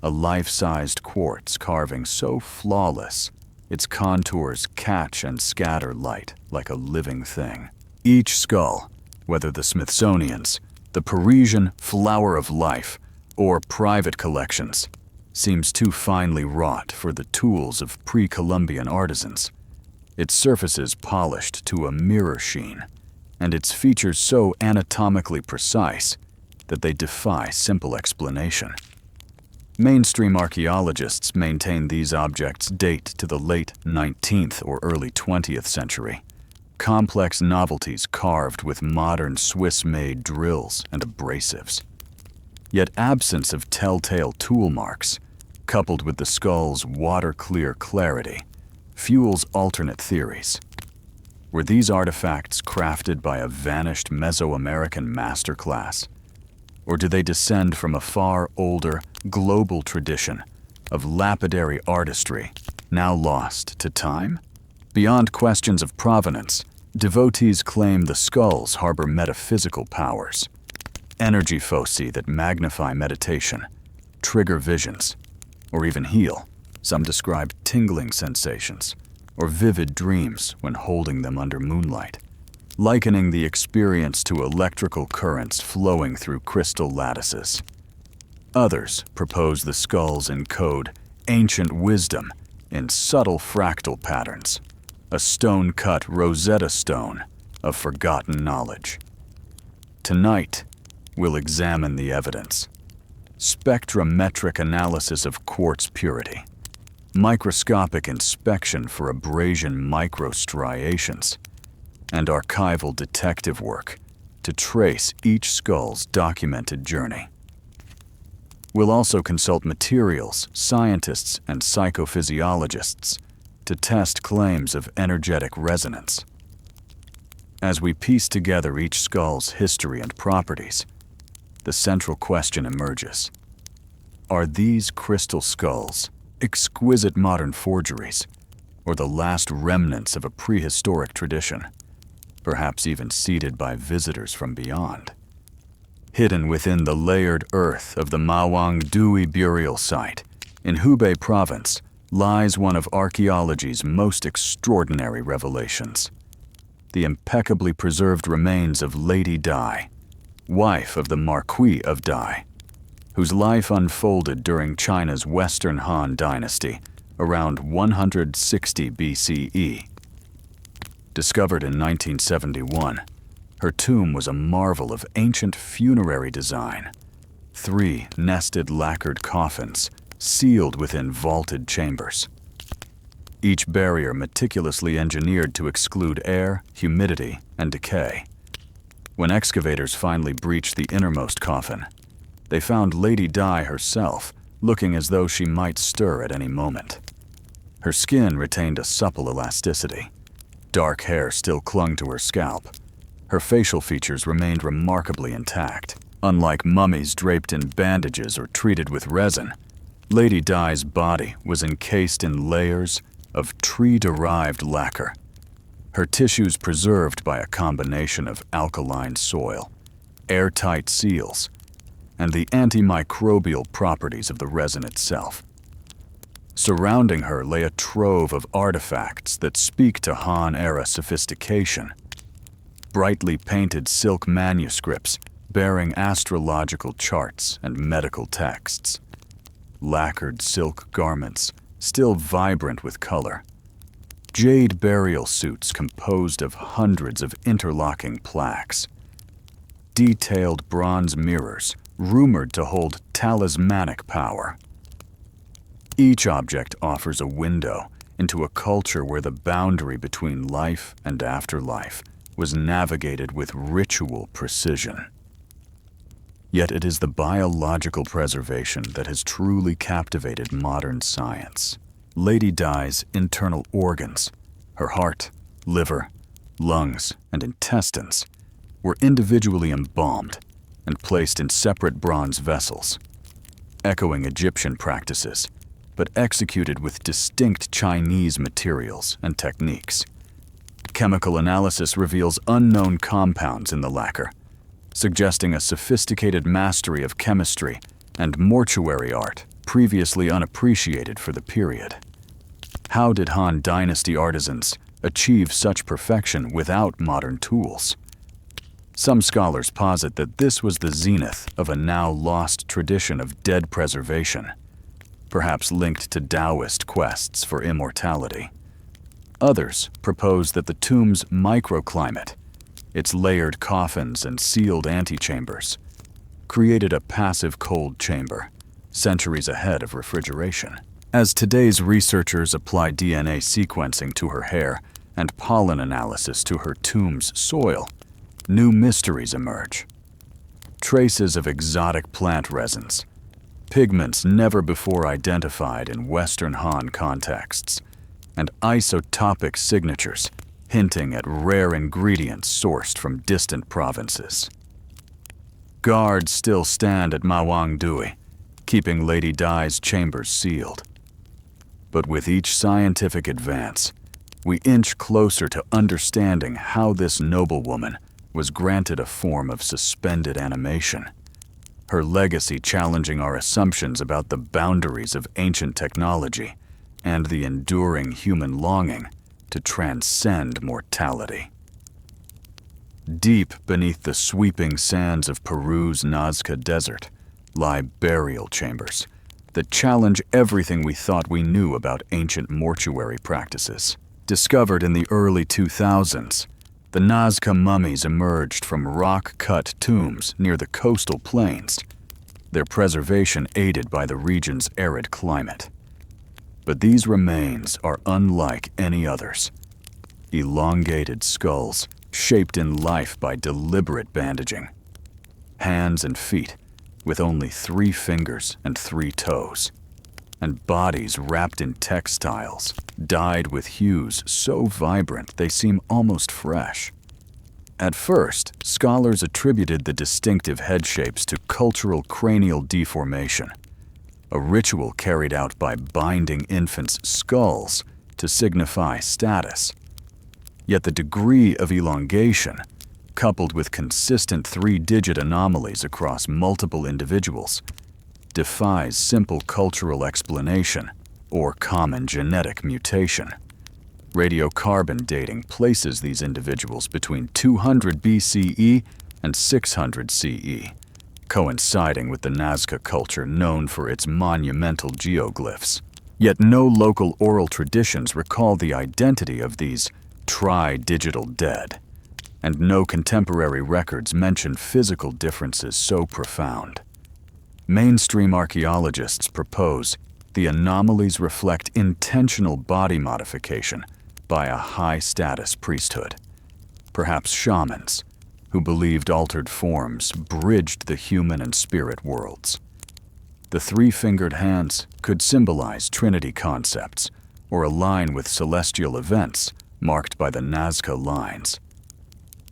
A life-sized quartz carving so flawless, its contours catch and scatter light like a living thing. Each skull, whether the Smithsonian's, the Parisian Flower of Life, or private collections, seems too finely wrought for the tools of pre-Columbian artisans, its surfaces polished to a mirror sheen, and its features so anatomically precise that they defy simple explanation. Mainstream archaeologists maintain these objects date to the late 19th or early 20th century, complex novelties carved with modern Swiss-made drills and abrasives. Yet absence of telltale tool marks, coupled with the skull's water-clear clarity, fuels alternate theories. Were these artifacts crafted by a vanished Mesoamerican masterclass? Or do they descend from a far older, global tradition of lapidary artistry, now lost to time? Beyond questions of provenance, devotees claim the skulls harbor metaphysical powers, energy foci that magnify meditation, trigger visions, or even heal. Some describe tingling sensations or vivid dreams when holding them under moonlight, likening the experience to electrical currents flowing through crystal lattices. Others propose the skulls encode ancient wisdom in subtle fractal patterns, a stone-cut Rosetta Stone of forgotten knowledge. Tonight, we'll examine the evidence. Spectrometric analysis of quartz purity, microscopic inspection for abrasion microstriations, and archival detective work to trace each skull's documented journey. We'll also consult materials, scientists, and psychophysiologists to test claims of energetic resonance. As we piece together each skull's history and properties, the central question emerges. Are these crystal skulls exquisite modern forgeries, or the last remnants of a prehistoric tradition, perhaps even seeded by visitors from beyond? Hidden within the layered earth of the Mawang Dui burial site in Hubei province lies one of archaeology's most extraordinary revelations: the impeccably preserved remains of Lady Dai, wife of the Marquis of Dai, whose life unfolded during China's Western Han Dynasty around 160 BCE. Discovered in 1971, her tomb was a marvel of ancient funerary design. 3 nested lacquered coffins, sealed within vaulted chambers. Each barrier meticulously engineered to exclude air, humidity, and decay. When excavators finally breached the innermost coffin, they found Lady Di herself, looking as though she might stir at any moment. Her skin retained a supple elasticity. Dark hair still clung to her scalp. Her facial features remained remarkably intact. Unlike mummies draped in bandages or treated with resin, Lady Di's body was encased in layers of tree-derived lacquer, her tissues preserved by a combination of alkaline soil, airtight seals, and the antimicrobial properties of the resin itself. Surrounding her lay a trove of artifacts that speak to Han-era sophistication. Brightly painted silk manuscripts bearing astrological charts and medical texts. Lacquered silk garments, still vibrant with color. Jade burial suits composed of hundreds of interlocking plaques. Detailed bronze mirrors, rumored to hold talismanic power. Each object offers a window into a culture where the boundary between life and afterlife was navigated with ritual precision. Yet it is the biological preservation that has truly captivated modern science. Lady Di's internal organs, her heart, liver, lungs, and intestines, were individually embalmed and placed in separate bronze vessels, echoing Egyptian practices, but executed with distinct Chinese materials and techniques. Chemical analysis reveals unknown compounds in the lacquer, suggesting a sophisticated mastery of chemistry and mortuary art previously unappreciated for the period. How did Han Dynasty artisans achieve such perfection without modern tools? Some scholars posit that this was the zenith of a now lost tradition of dead preservation. perhaps linked to Taoist quests for immortality. Others propose that the tomb's microclimate, its layered coffins and sealed antechambers, created a passive cold chamber, centuries ahead of refrigeration. As today's researchers apply DNA sequencing to her hair and pollen analysis to her tomb's soil, new mysteries emerge. Traces of exotic plant resins, pigments never before identified in Western Han contexts, and isotopic signatures hinting at rare ingredients sourced from distant provinces. Guards still stand at Mawangdui, keeping Lady Dai's chambers sealed. But with each scientific advance, we inch closer to understanding how this noblewoman was granted a form of suspended animation, her legacy challenging our assumptions about the boundaries of ancient technology and the enduring human longing to transcend mortality. Deep beneath the sweeping sands of Peru's Nazca Desert lie burial chambers that challenge everything we thought we knew about ancient mortuary practices. Discovered in the early 2000s, the Nazca mummies emerged from rock-cut tombs near the coastal plains, their preservation aided by the region's arid climate. But these remains are unlike any others. Elongated skulls, shaped in life by deliberate bandaging. Hands and feet, with only 3 fingers and 3 toes. And bodies wrapped in textiles, dyed with hues so vibrant they seem almost fresh. At first, scholars attributed the distinctive head shapes to cultural cranial deformation, a ritual carried out by binding infants' skulls to signify status. Yet the degree of elongation, coupled with consistent 3-digit anomalies across multiple individuals, defies simple cultural explanation or common genetic mutation. Radiocarbon dating places these individuals between 200 BCE and 600 CE, coinciding with the Nazca culture known for its monumental geoglyphs. Yet no local oral traditions recall the identity of these tri-digital dead, and no contemporary records mention physical differences so profound. Mainstream archaeologists propose the anomalies reflect intentional body modification by a high-status priesthood, perhaps shamans, who believed altered forms bridged the human and spirit worlds. The 3-fingered hands could symbolize Trinity concepts or align with celestial events marked by the Nazca lines.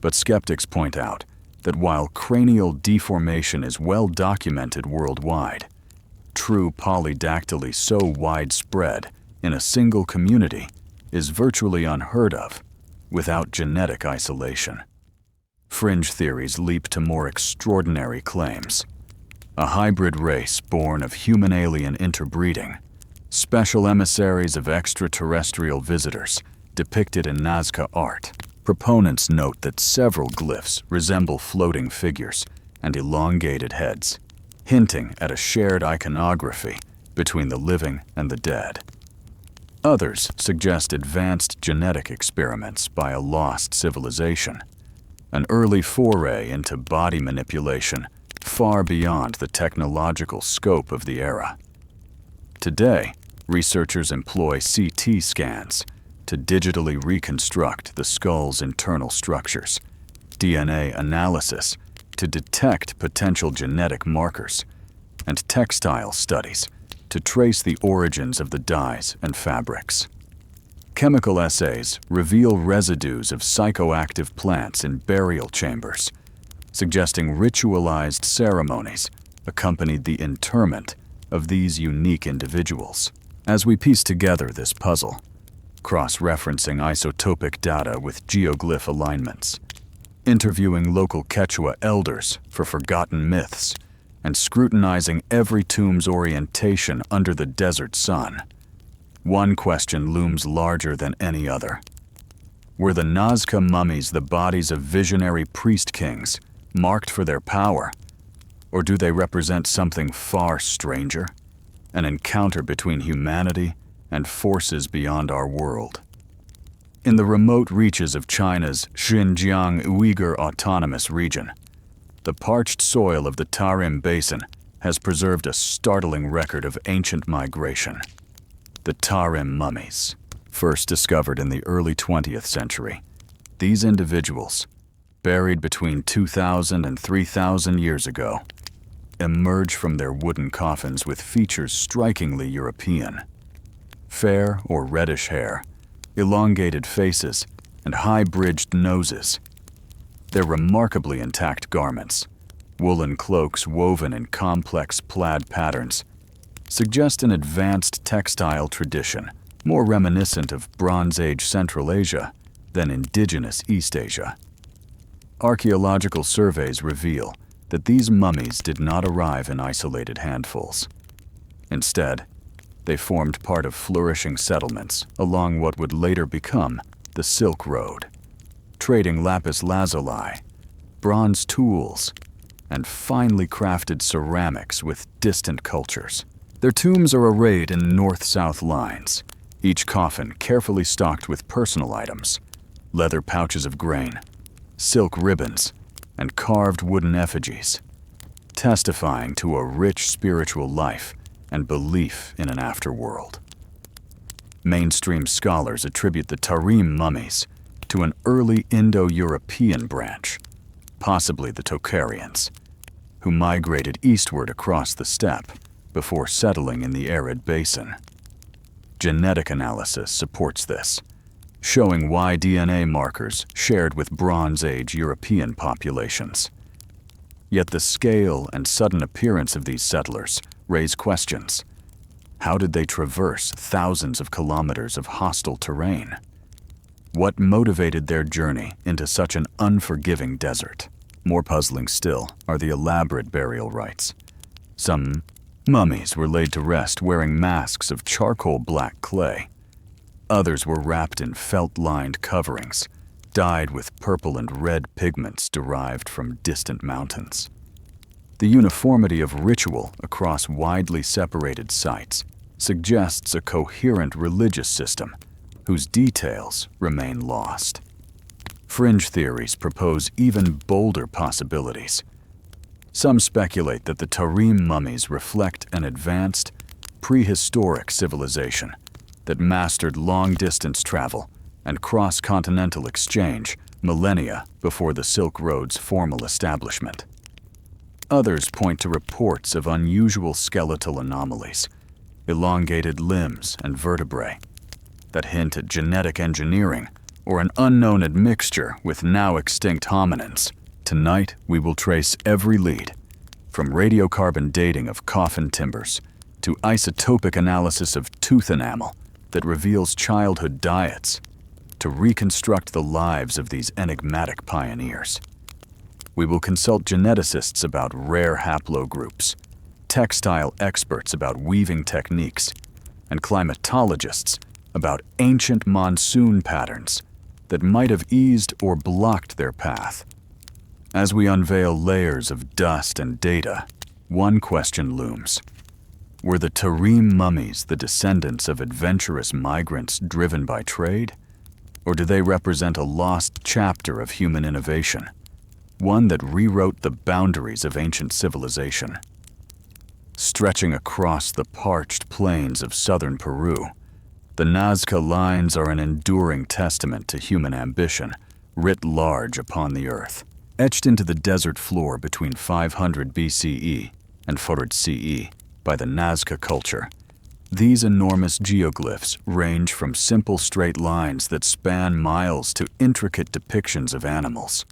But skeptics point out that while cranial deformation is well documented worldwide, true polydactyly so widespread in a single community is virtually unheard of without genetic isolation. Fringe theories leap to more extraordinary claims. A hybrid race born of human-alien interbreeding, special emissaries of extraterrestrial visitors depicted in Nazca art. Proponents note that several glyphs resemble floating figures and elongated heads, hinting at a shared iconography between the living and the dead. Others suggest advanced genetic experiments by a lost civilization, an early foray into body manipulation far beyond the technological scope of the era. Today, researchers employ CT scans to digitally reconstruct the skull's internal structures, DNA analysis to detect potential genetic markers, and textile studies to trace the origins of the dyes and fabrics. Chemical assays reveal residues of psychoactive plants in burial chambers, suggesting ritualized ceremonies accompanied the interment of these unique individuals. As we piece together this puzzle, cross-referencing isotopic data with geoglyph alignments, interviewing local Quechua elders for forgotten myths, and scrutinizing every tomb's orientation under the desert sun, one question looms larger than any other. Were the Nazca mummies the bodies of visionary priest-kings, marked for their power, or do they represent something far stranger? an encounter between humanity and forces beyond our world. In the remote reaches of China's Xinjiang Uyghur Autonomous Region, the parched soil of the Tarim Basin has preserved a startling record of ancient migration. The Tarim mummies, first discovered in the early 20th century, these individuals, buried between 2,000 and 3,000 years ago, emerge from their wooden coffins with features strikingly European. Fair or reddish hair, elongated faces, and high-bridged noses. Their remarkably intact garments, woolen cloaks woven in complex plaid patterns, suggest an advanced textile tradition more reminiscent of Bronze Age Central Asia than indigenous East Asia. Archaeological surveys reveal that these mummies did not arrive in isolated handfuls. Instead, they formed part of flourishing settlements along what would later become the Silk Road, trading lapis lazuli, bronze tools, and finely crafted ceramics with distant cultures. Their tombs are arrayed in north-south lines, each coffin carefully stocked with personal items, leather pouches of grain, silk ribbons, and carved wooden effigies, testifying to a rich spiritual life and belief in an afterworld. Mainstream scholars attribute the Tarim mummies to an early Indo-European branch, possibly the Tocharians, who migrated eastward across the steppe before settling in the arid basin. Genetic analysis supports this, showing Y DNA markers shared with Bronze Age European populations. Yet the scale and sudden appearance of these settlers raise questions. How did they traverse thousands of kilometers of hostile terrain? What motivated their journey into such an unforgiving desert? More puzzling still are the elaborate burial rites. Some mummies were laid to rest wearing masks of charcoal black clay. Others were wrapped in felt-lined coverings, dyed with purple and red pigments derived from distant mountains. The uniformity of ritual across widely separated sites suggests a coherent religious system whose details remain lost. Fringe theories propose even bolder possibilities. Some speculate that the Tarim mummies reflect an advanced, prehistoric civilization that mastered long-distance travel and cross-continental exchange millennia before the Silk Road's formal establishment. Others point to reports of unusual skeletal anomalies, elongated limbs and vertebrae, that hint at genetic engineering or an unknown admixture with now extinct hominins. Tonight, we will trace every lead, from radiocarbon dating of coffin timbers to isotopic analysis of tooth enamel that reveals childhood diets, to reconstruct the lives of these enigmatic pioneers. We will consult geneticists about rare haplogroups, textile experts about weaving techniques, and climatologists about ancient monsoon patterns that might have eased or blocked their path. As we unveil layers of dust and data, one question looms. Were the Tarim mummies the descendants of adventurous migrants driven by trade? Or do they represent a lost chapter of human innovation, one that rewrote the boundaries of ancient civilization? Stretching across the parched plains of southern Peru, the Nazca lines are an enduring testament to human ambition, writ large upon the earth. Etched into the desert floor between 500 BCE and 400 CE by the Nazca culture, these enormous geoglyphs range from simple straight lines that span miles to intricate depictions of animals,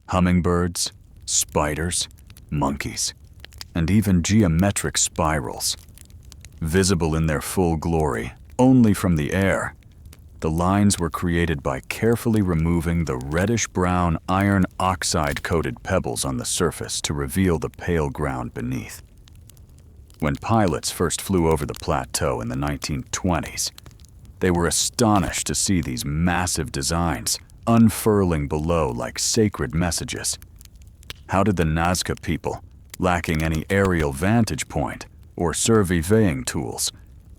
hummingbirds, spiders, monkeys, and even geometric spirals. Visible in their full glory only from the air, the lines were created by carefully removing the reddish-brown iron oxide-coated pebbles on the surface to reveal the pale ground beneath. When pilots first flew over the plateau in the 1920s, they were astonished to see these massive designs unfurling below like sacred messages. How did the Nazca people, lacking any aerial vantage point, or surveying tools,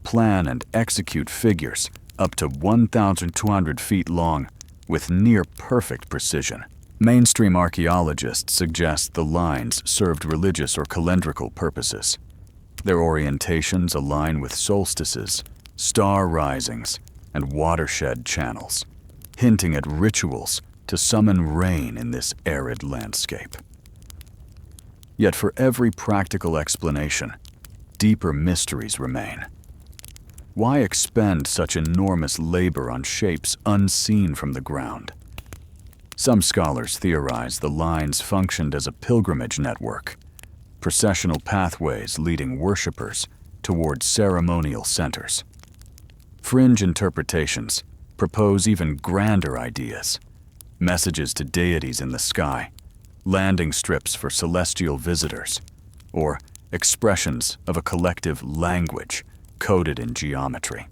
plan and execute figures up to 1,200 feet long with near-perfect precision. Mainstream archaeologists suggest the lines served religious or calendrical purposes. Their orientations align with solstices, star risings, and watershed channels, hinting at rituals to summon rain in this arid landscape. Yet for every practical explanation, deeper mysteries remain. Why expend such enormous labor on shapes unseen from the ground? Some scholars theorize the lines functioned as a pilgrimage network, processional pathways leading worshippers toward ceremonial centers. Fringe interpretations propose even grander ideas: messages to deities in the sky, landing strips for celestial visitors, or expressions of a collective language coded in geometry.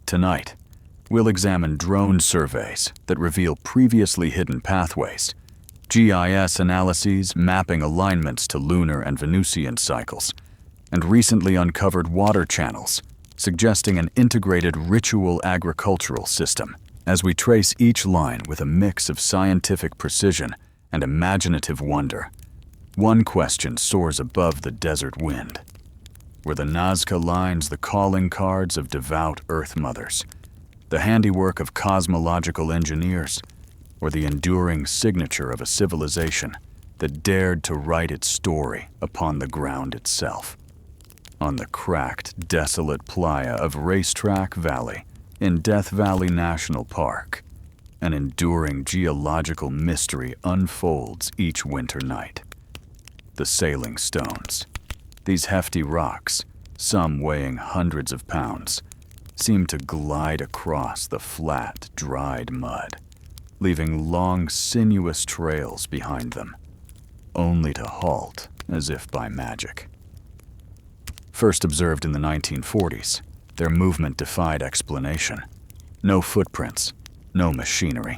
Tonight, we'll examine drone surveys that reveal previously hidden pathways, GIS analyses mapping alignments to lunar and Venusian cycles, and recently uncovered water channels suggesting an integrated ritual agricultural system. As we trace each line with a mix of scientific precision and imaginative wonder, one question soars above the desert wind. Were the Nazca lines the calling cards of devout Earth Mothers, the handiwork of cosmological engineers, or the enduring signature of a civilization that dared to write its story upon the ground itself? On the cracked, desolate playa of Racetrack Valley in Death Valley National Park, an enduring geological mystery unfolds each winter night. The sailing stones. These hefty rocks, some weighing hundreds of pounds, seem to glide across the flat, dried mud, leaving long, sinuous trails behind them, only to halt as if by magic. First observed in the 1940s, their movement defied explanation. No footprints, no machinery,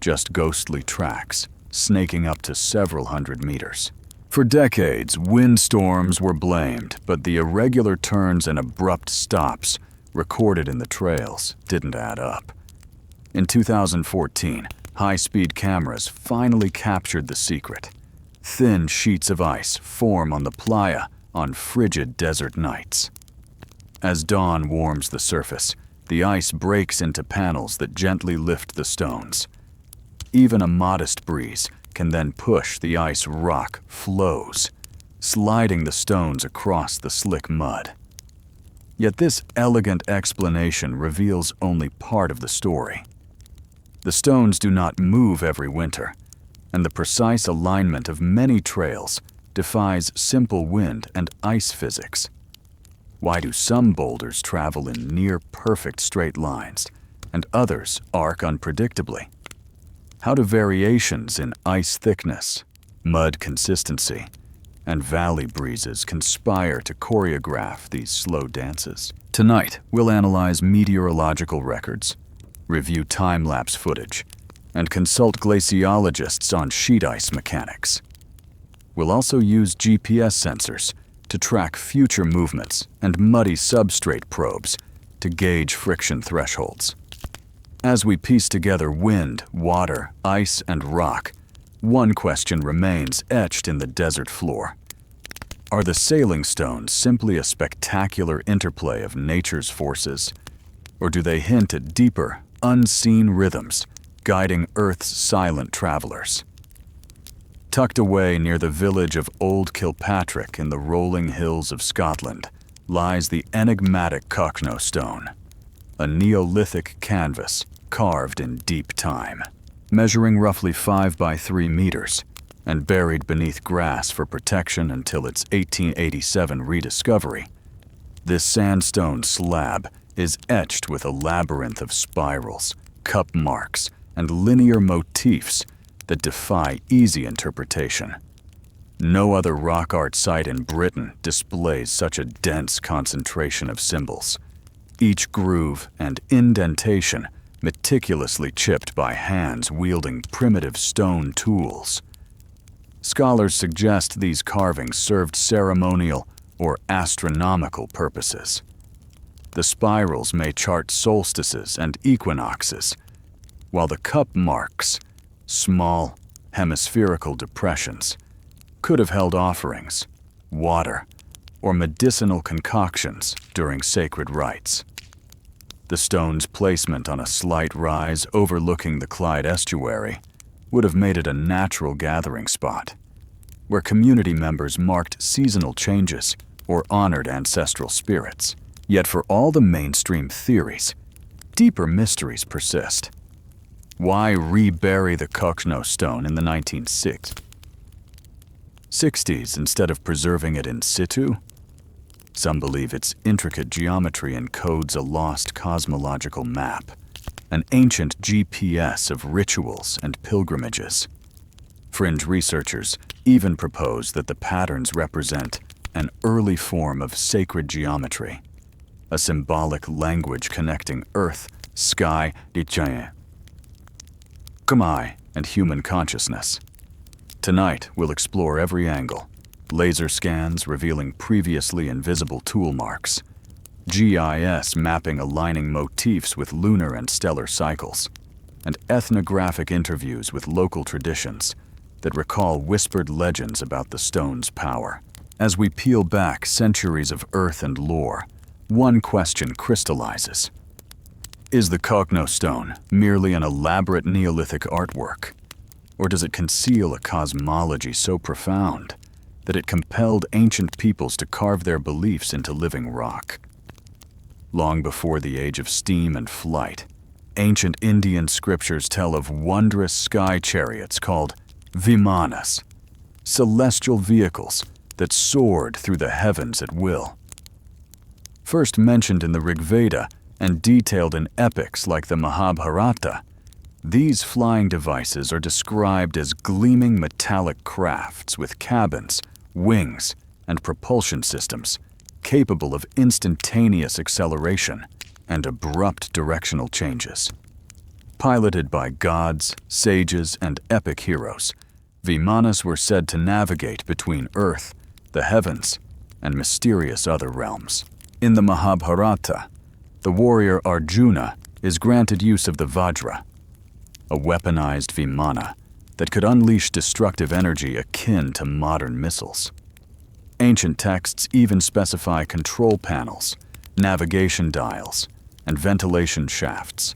just ghostly tracks snaking up to several hundred meters. For decades, windstorms were blamed, but the irregular turns and abrupt stops recorded in the trails didn't add up. In 2014, high-speed cameras finally captured the secret. Thin sheets of ice form on the playa on frigid desert nights. As dawn warms the surface, the ice breaks into panels that gently lift the stones. Even a modest breeze can then push the ice rock flows, sliding the stones across the slick mud. Yet this elegant explanation reveals only part of the story. The stones do not move every winter, and the precise alignment of many trails defies simple wind and ice physics. Why do some boulders travel in near-perfect straight lines, and others arc unpredictably? How do variations in ice thickness, mud consistency, and valley breezes conspire to choreograph these slow dances? Tonight, we'll analyze meteorological records, review time-lapse footage, and consult glaciologists on sheet ice mechanics. We'll also use GPS sensors to track future movements and muddy substrate probes to gauge friction thresholds. As we piece together wind, water, ice, and rock, one question remains etched in the desert floor. Are the sailing stones simply a spectacular interplay of nature's forces, or do they hint at deeper, unseen rhythms guiding Earth's silent travelers? Tucked away near the village of Old Kilpatrick in the rolling hills of Scotland lies the enigmatic Cockno stone, a Neolithic canvas carved in deep time. Measuring roughly 5 by 3 meters and buried beneath grass for protection until its 1887 rediscovery, this sandstone slab is etched with a labyrinth of spirals, cup marks, and linear motifs that defy easy interpretation. No other rock art site in Britain displays such a dense concentration of symbols, each groove and indentation meticulously chipped by hands wielding primitive stone tools. Scholars suggest these carvings served ceremonial or astronomical purposes. The spirals may chart solstices and equinoxes, while the cup marks, small, hemispherical depressions, could have held offerings, water, or medicinal concoctions during sacred rites. The stone's placement on a slight rise overlooking the Clyde estuary would have made it a natural gathering spot, where community members marked seasonal changes or honored ancestral spirits. Yet for all the mainstream theories, deeper mysteries persist. Why rebury the Kokno stone in the 1960s instead of preserving it in situ? Some believe its intricate geometry encodes a lost cosmological map, an ancient GPS of rituals and pilgrimages. Fringe researchers even propose that the patterns represent an early form of sacred geometry, a symbolic language connecting earth, sky, Dichaye, Kamai, and human consciousness. Tonight, we'll explore every angle. Laser scans revealing previously invisible tool marks, GIS mapping aligning motifs with lunar and stellar cycles, and ethnographic interviews with local traditions that recall whispered legends about the stone's power. As we peel back centuries of earth and lore, one question crystallizes. Is the Kokno stone merely an elaborate Neolithic artwork, or does it conceal a cosmology so profound that it compelled ancient peoples to carve their beliefs into living rock? Long before the age of steam and flight, ancient Indian scriptures tell of wondrous sky chariots called Vimanas, celestial vehicles that soared through the heavens at will. First mentioned in the Rig Veda and detailed in epics like the Mahabharata, these flying devices are described as gleaming metallic crafts with cabins, wings, and propulsion systems capable of instantaneous acceleration and abrupt directional changes. Piloted by gods, sages, and epic heroes, Vimanas were said to navigate between Earth, the heavens, and mysterious other realms. In the Mahabharata, the warrior Arjuna is granted use of the Vajra, a weaponized Vimana that could unleash destructive energy akin to modern missiles. Ancient texts even specify control panels, navigation dials, and ventilation shafts,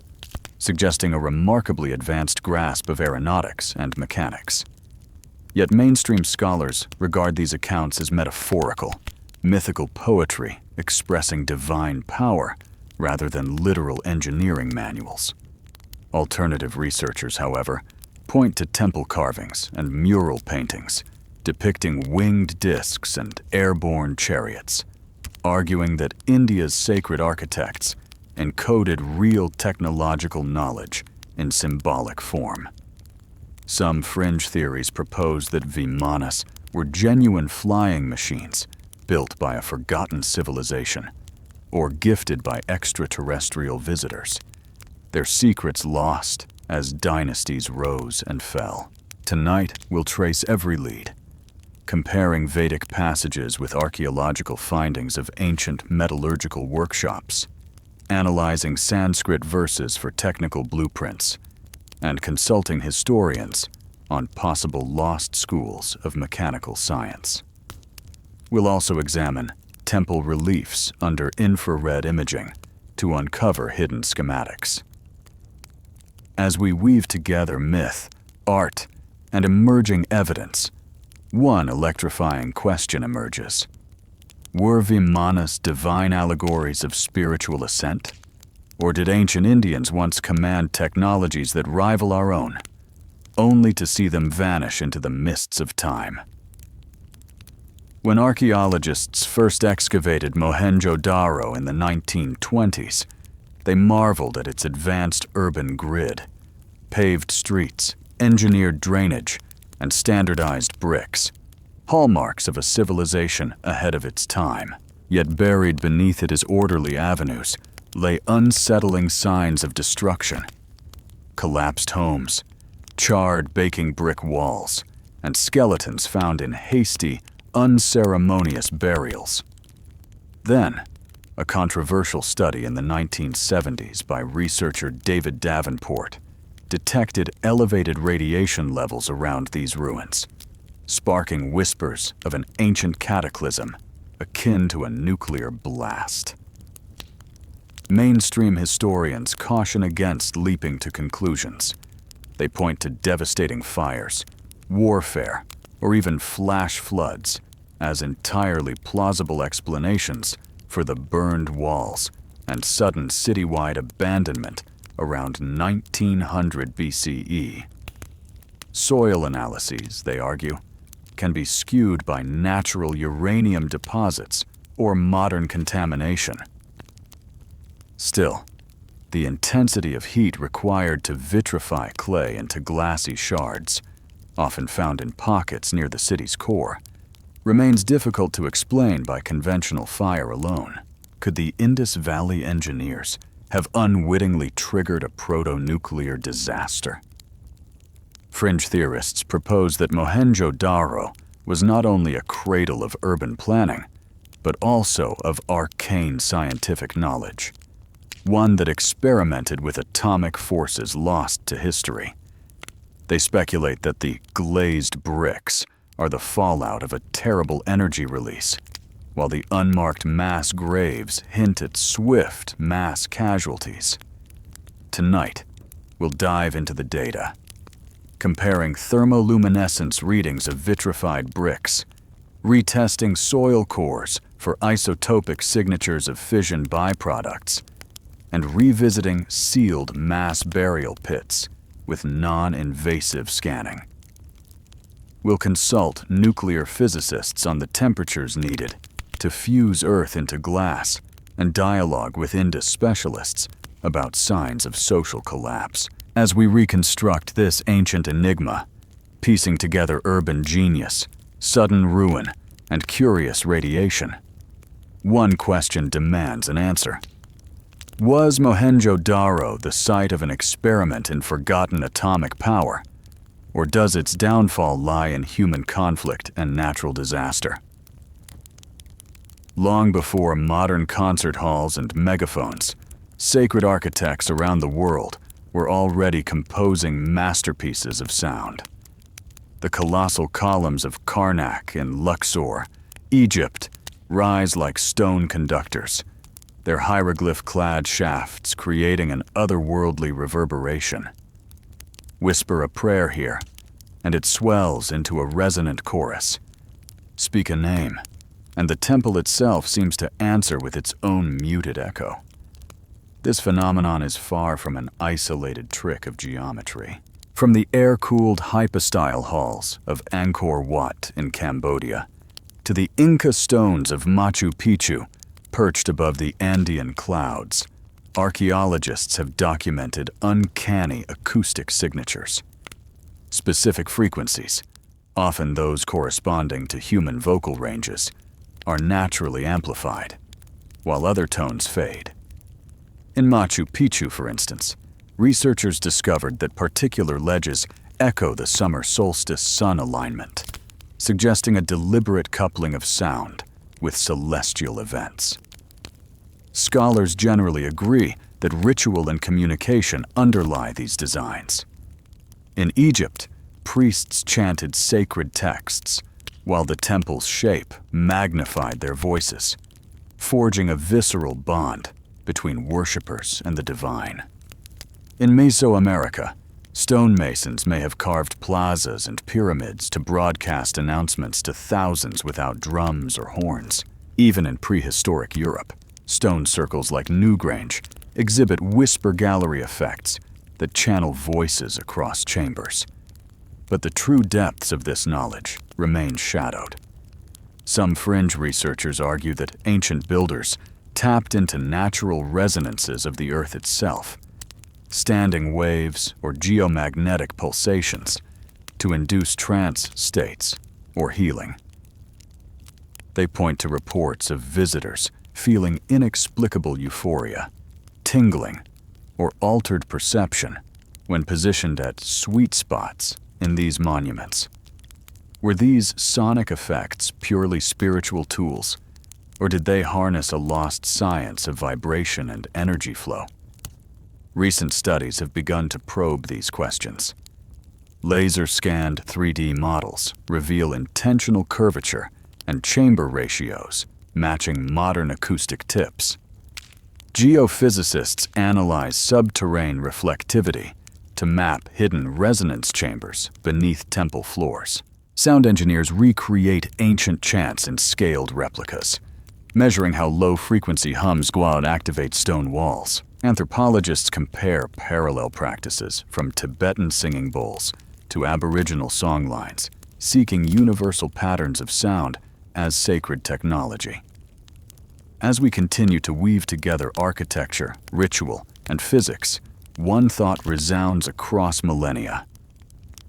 suggesting a remarkably advanced grasp of aeronautics and mechanics. Yet mainstream scholars regard these accounts as metaphorical, mythical poetry expressing divine power rather than literal engineering manuals. Alternative researchers, however, point to temple carvings and mural paintings depicting winged discs and airborne chariots, arguing that India's sacred architects encoded real technological knowledge in symbolic form. Some fringe theories propose that Vimanas were genuine flying machines built by a forgotten civilization or gifted by extraterrestrial visitors, their secrets lost as dynasties rose and fell. Tonight, we'll trace every lead, comparing Vedic passages with archaeological findings of ancient metallurgical workshops, analyzing Sanskrit verses for technical blueprints, and consulting historians on possible lost schools of mechanical science. We'll also examine temple reliefs under infrared imaging to uncover hidden schematics. As we weave together myth, art, and emerging evidence, one electrifying question emerges. Were Vimanas divine allegories of spiritual ascent? Or did ancient Indians once command technologies that rival our own, only to see them vanish into the mists of time? When archaeologists first excavated Mohenjodaro in the 1920s, they marveled at its advanced urban grid, paved streets, engineered drainage, and standardized bricks, hallmarks of a civilization ahead of its time. Yet buried beneath its orderly avenues lay unsettling signs of destruction. Collapsed homes, charred baking brick walls, and skeletons found in hasty, unceremonious burials. Then, a controversial study in the 1970s by researcher David Davenport detected elevated radiation levels around these ruins, sparking whispers of an ancient cataclysm akin to a nuclear blast. Mainstream historians caution against leaping to conclusions. They point to devastating fires, warfare, or even flash floods as entirely plausible explanations for the burned walls and sudden citywide abandonment around 1900 BCE. Soil analyses, they argue, can be skewed by natural uranium deposits or modern contamination. Still, the intensity of heat required to vitrify clay into glassy shards, often found in pockets near the city's core, remains difficult to explain by conventional fire alone. Could the Indus Valley engineers have unwittingly triggered a proto-nuclear disaster? Fringe theorists propose that Mohenjodaro was not only a cradle of urban planning, but also of arcane scientific knowledge, one that experimented with atomic forces lost to history. They speculate that the glazed bricks are the fallout of a terrible energy release, while the unmarked mass graves hint at swift mass casualties. Tonight, we'll dive into the data, comparing thermoluminescence readings of vitrified bricks, retesting soil cores for isotopic signatures of fission byproducts, and revisiting sealed mass burial pits with non-invasive scanning. We'll consult nuclear physicists on the temperatures needed to fuse Earth into glass and dialogue with Indus specialists about signs of social collapse. As we reconstruct this ancient enigma, piecing together urban genius, sudden ruin, and curious radiation, one question demands an answer. Was Mohenjo-Daro the site of an experiment in forgotten atomic power, or does its downfall lie in human conflict and natural disaster? Long before modern concert halls and megaphones, sacred architects around the world were already composing masterpieces of sound. The colossal columns of Karnak in Luxor, Egypt, rise like stone conductors, their hieroglyph-clad shafts creating an otherworldly reverberation. Whisper a prayer here, and it swells into a resonant chorus. Speak a name, and the temple itself seems to answer with its own muted echo. This phenomenon is far from an isolated trick of geometry. From the air-cooled hypostyle halls of Angkor Wat in Cambodia, to the Inca stones of Machu Picchu, perched above the Andean clouds, archaeologists have documented uncanny acoustic signatures. Specific frequencies, often those corresponding to human vocal ranges, are naturally amplified, while other tones fade. In Machu Picchu, for instance, researchers discovered that particular ledges echo the summer solstice sun alignment, suggesting a deliberate coupling of sound with celestial events. Scholars generally agree that ritual and communication underlie these designs. In Egypt, priests chanted sacred texts, while the temple's shape magnified their voices, forging a visceral bond between worshippers and the divine. In Mesoamerica, stonemasons may have carved plazas and pyramids to broadcast announcements to thousands without drums or horns. Even in prehistoric Europe, stone circles like Newgrange exhibit whisper gallery effects that channel voices across chambers. But the true depths of this knowledge remain shadowed. Some fringe researchers argue that ancient builders tapped into natural resonances of the earth itself, standing waves or geomagnetic pulsations, to induce trance states or healing. They point to reports of visitors feeling inexplicable euphoria, tingling, or altered perception when positioned at sweet spots in these monuments. Were these sonic effects purely spiritual tools, Or did they harness a lost science of vibration and energy flow? Recent studies have begun to probe these questions. Laser-scanned 3D models reveal intentional curvature and chamber ratios matching modern acoustic tips. Geophysicists analyze subterranean reflectivity to map hidden resonance chambers beneath temple floors. Sound engineers recreate ancient chants in scaled replicas, measuring how low-frequency hums go out and activate stone walls. Anthropologists compare parallel practices from Tibetan singing bowls to Aboriginal songlines, seeking universal patterns of sound as sacred technology. As we continue to weave together architecture, ritual, and physics, one thought resounds across millennia.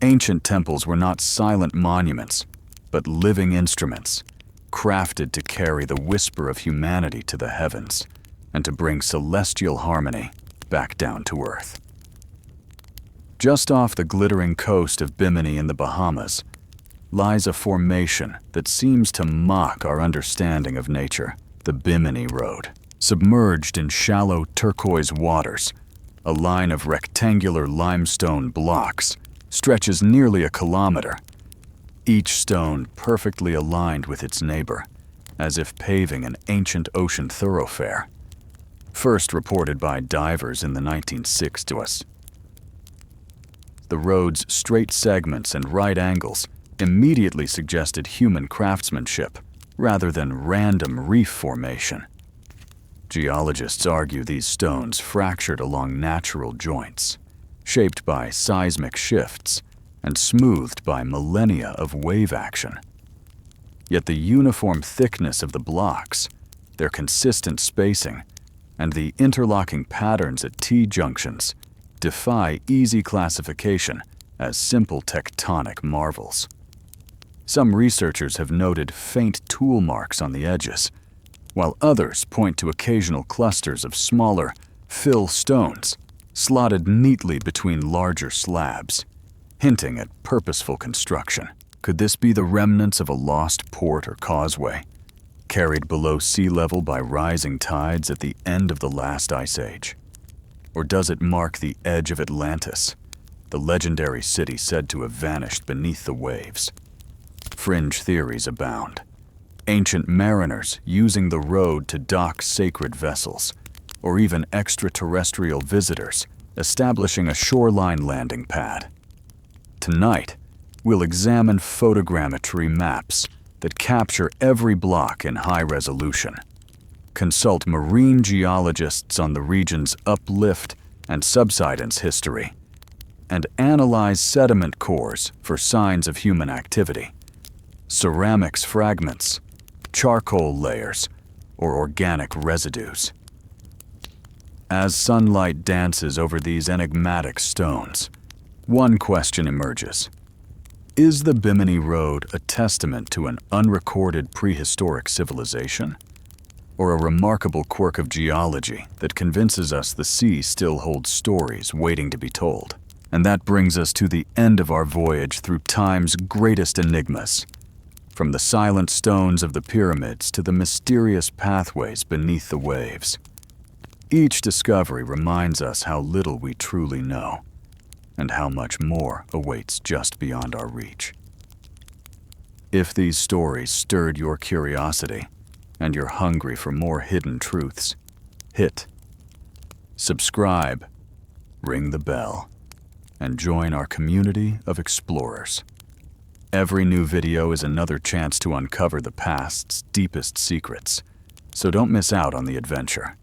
Ancient temples were not silent monuments, but living instruments, crafted to carry the whisper of humanity to the heavens and to bring celestial harmony back down to earth. Just off the glittering coast of Bimini in the Bahamas lies a formation that seems to mock our understanding of nature, the Bimini Road. Submerged in shallow turquoise waters, a line of rectangular limestone blocks stretches nearly a kilometer, each stone perfectly aligned with its neighbor, as if paving an ancient ocean thoroughfare. First reported by divers in the 1960s. The road's straight segments and right angles immediately suggested human craftsmanship rather than random reef formation. Geologists argue these stones fractured along natural joints, shaped by seismic shifts and smoothed by millennia of wave action. Yet the uniform thickness of the blocks, their consistent spacing, and the interlocking patterns at T-junctions defy easy classification as simple tectonic marvels. Some researchers have noted faint tool marks on the edges, while others point to occasional clusters of smaller, fill stones slotted neatly between larger slabs, hinting at purposeful construction. Could this be the remnants of a lost port or causeway, carried below sea level by rising tides at the end of the last ice age? Or does it mark the edge of Atlantis, the legendary city said to have vanished beneath the waves? Fringe theories abound. Ancient mariners using the road to dock sacred vessels, or even extraterrestrial visitors establishing a shoreline landing pad. Tonight, we'll examine photogrammetry maps that capture every block in high resolution, consult marine geologists on the region's uplift and subsidence history, and analyze sediment cores for signs of human activity, ceramics fragments, charcoal layers, or organic residues. As sunlight dances over these enigmatic stones, one question emerges. Is the Bimini Road a testament to an unrecorded prehistoric civilization, or a remarkable quirk of geology that convinces us the sea still holds stories waiting to be told? And that brings us to the end of our voyage through time's greatest enigmas, from the silent stones of the pyramids to the mysterious pathways beneath the waves. Each discovery reminds us how little we truly know, and how much more awaits just beyond our reach. If these stories stirred your curiosity, and you're hungry for more hidden truths, hit subscribe, ring the bell, and join our community of explorers. Every new video is another chance to uncover the past's deepest secrets, so don't miss out on the adventure.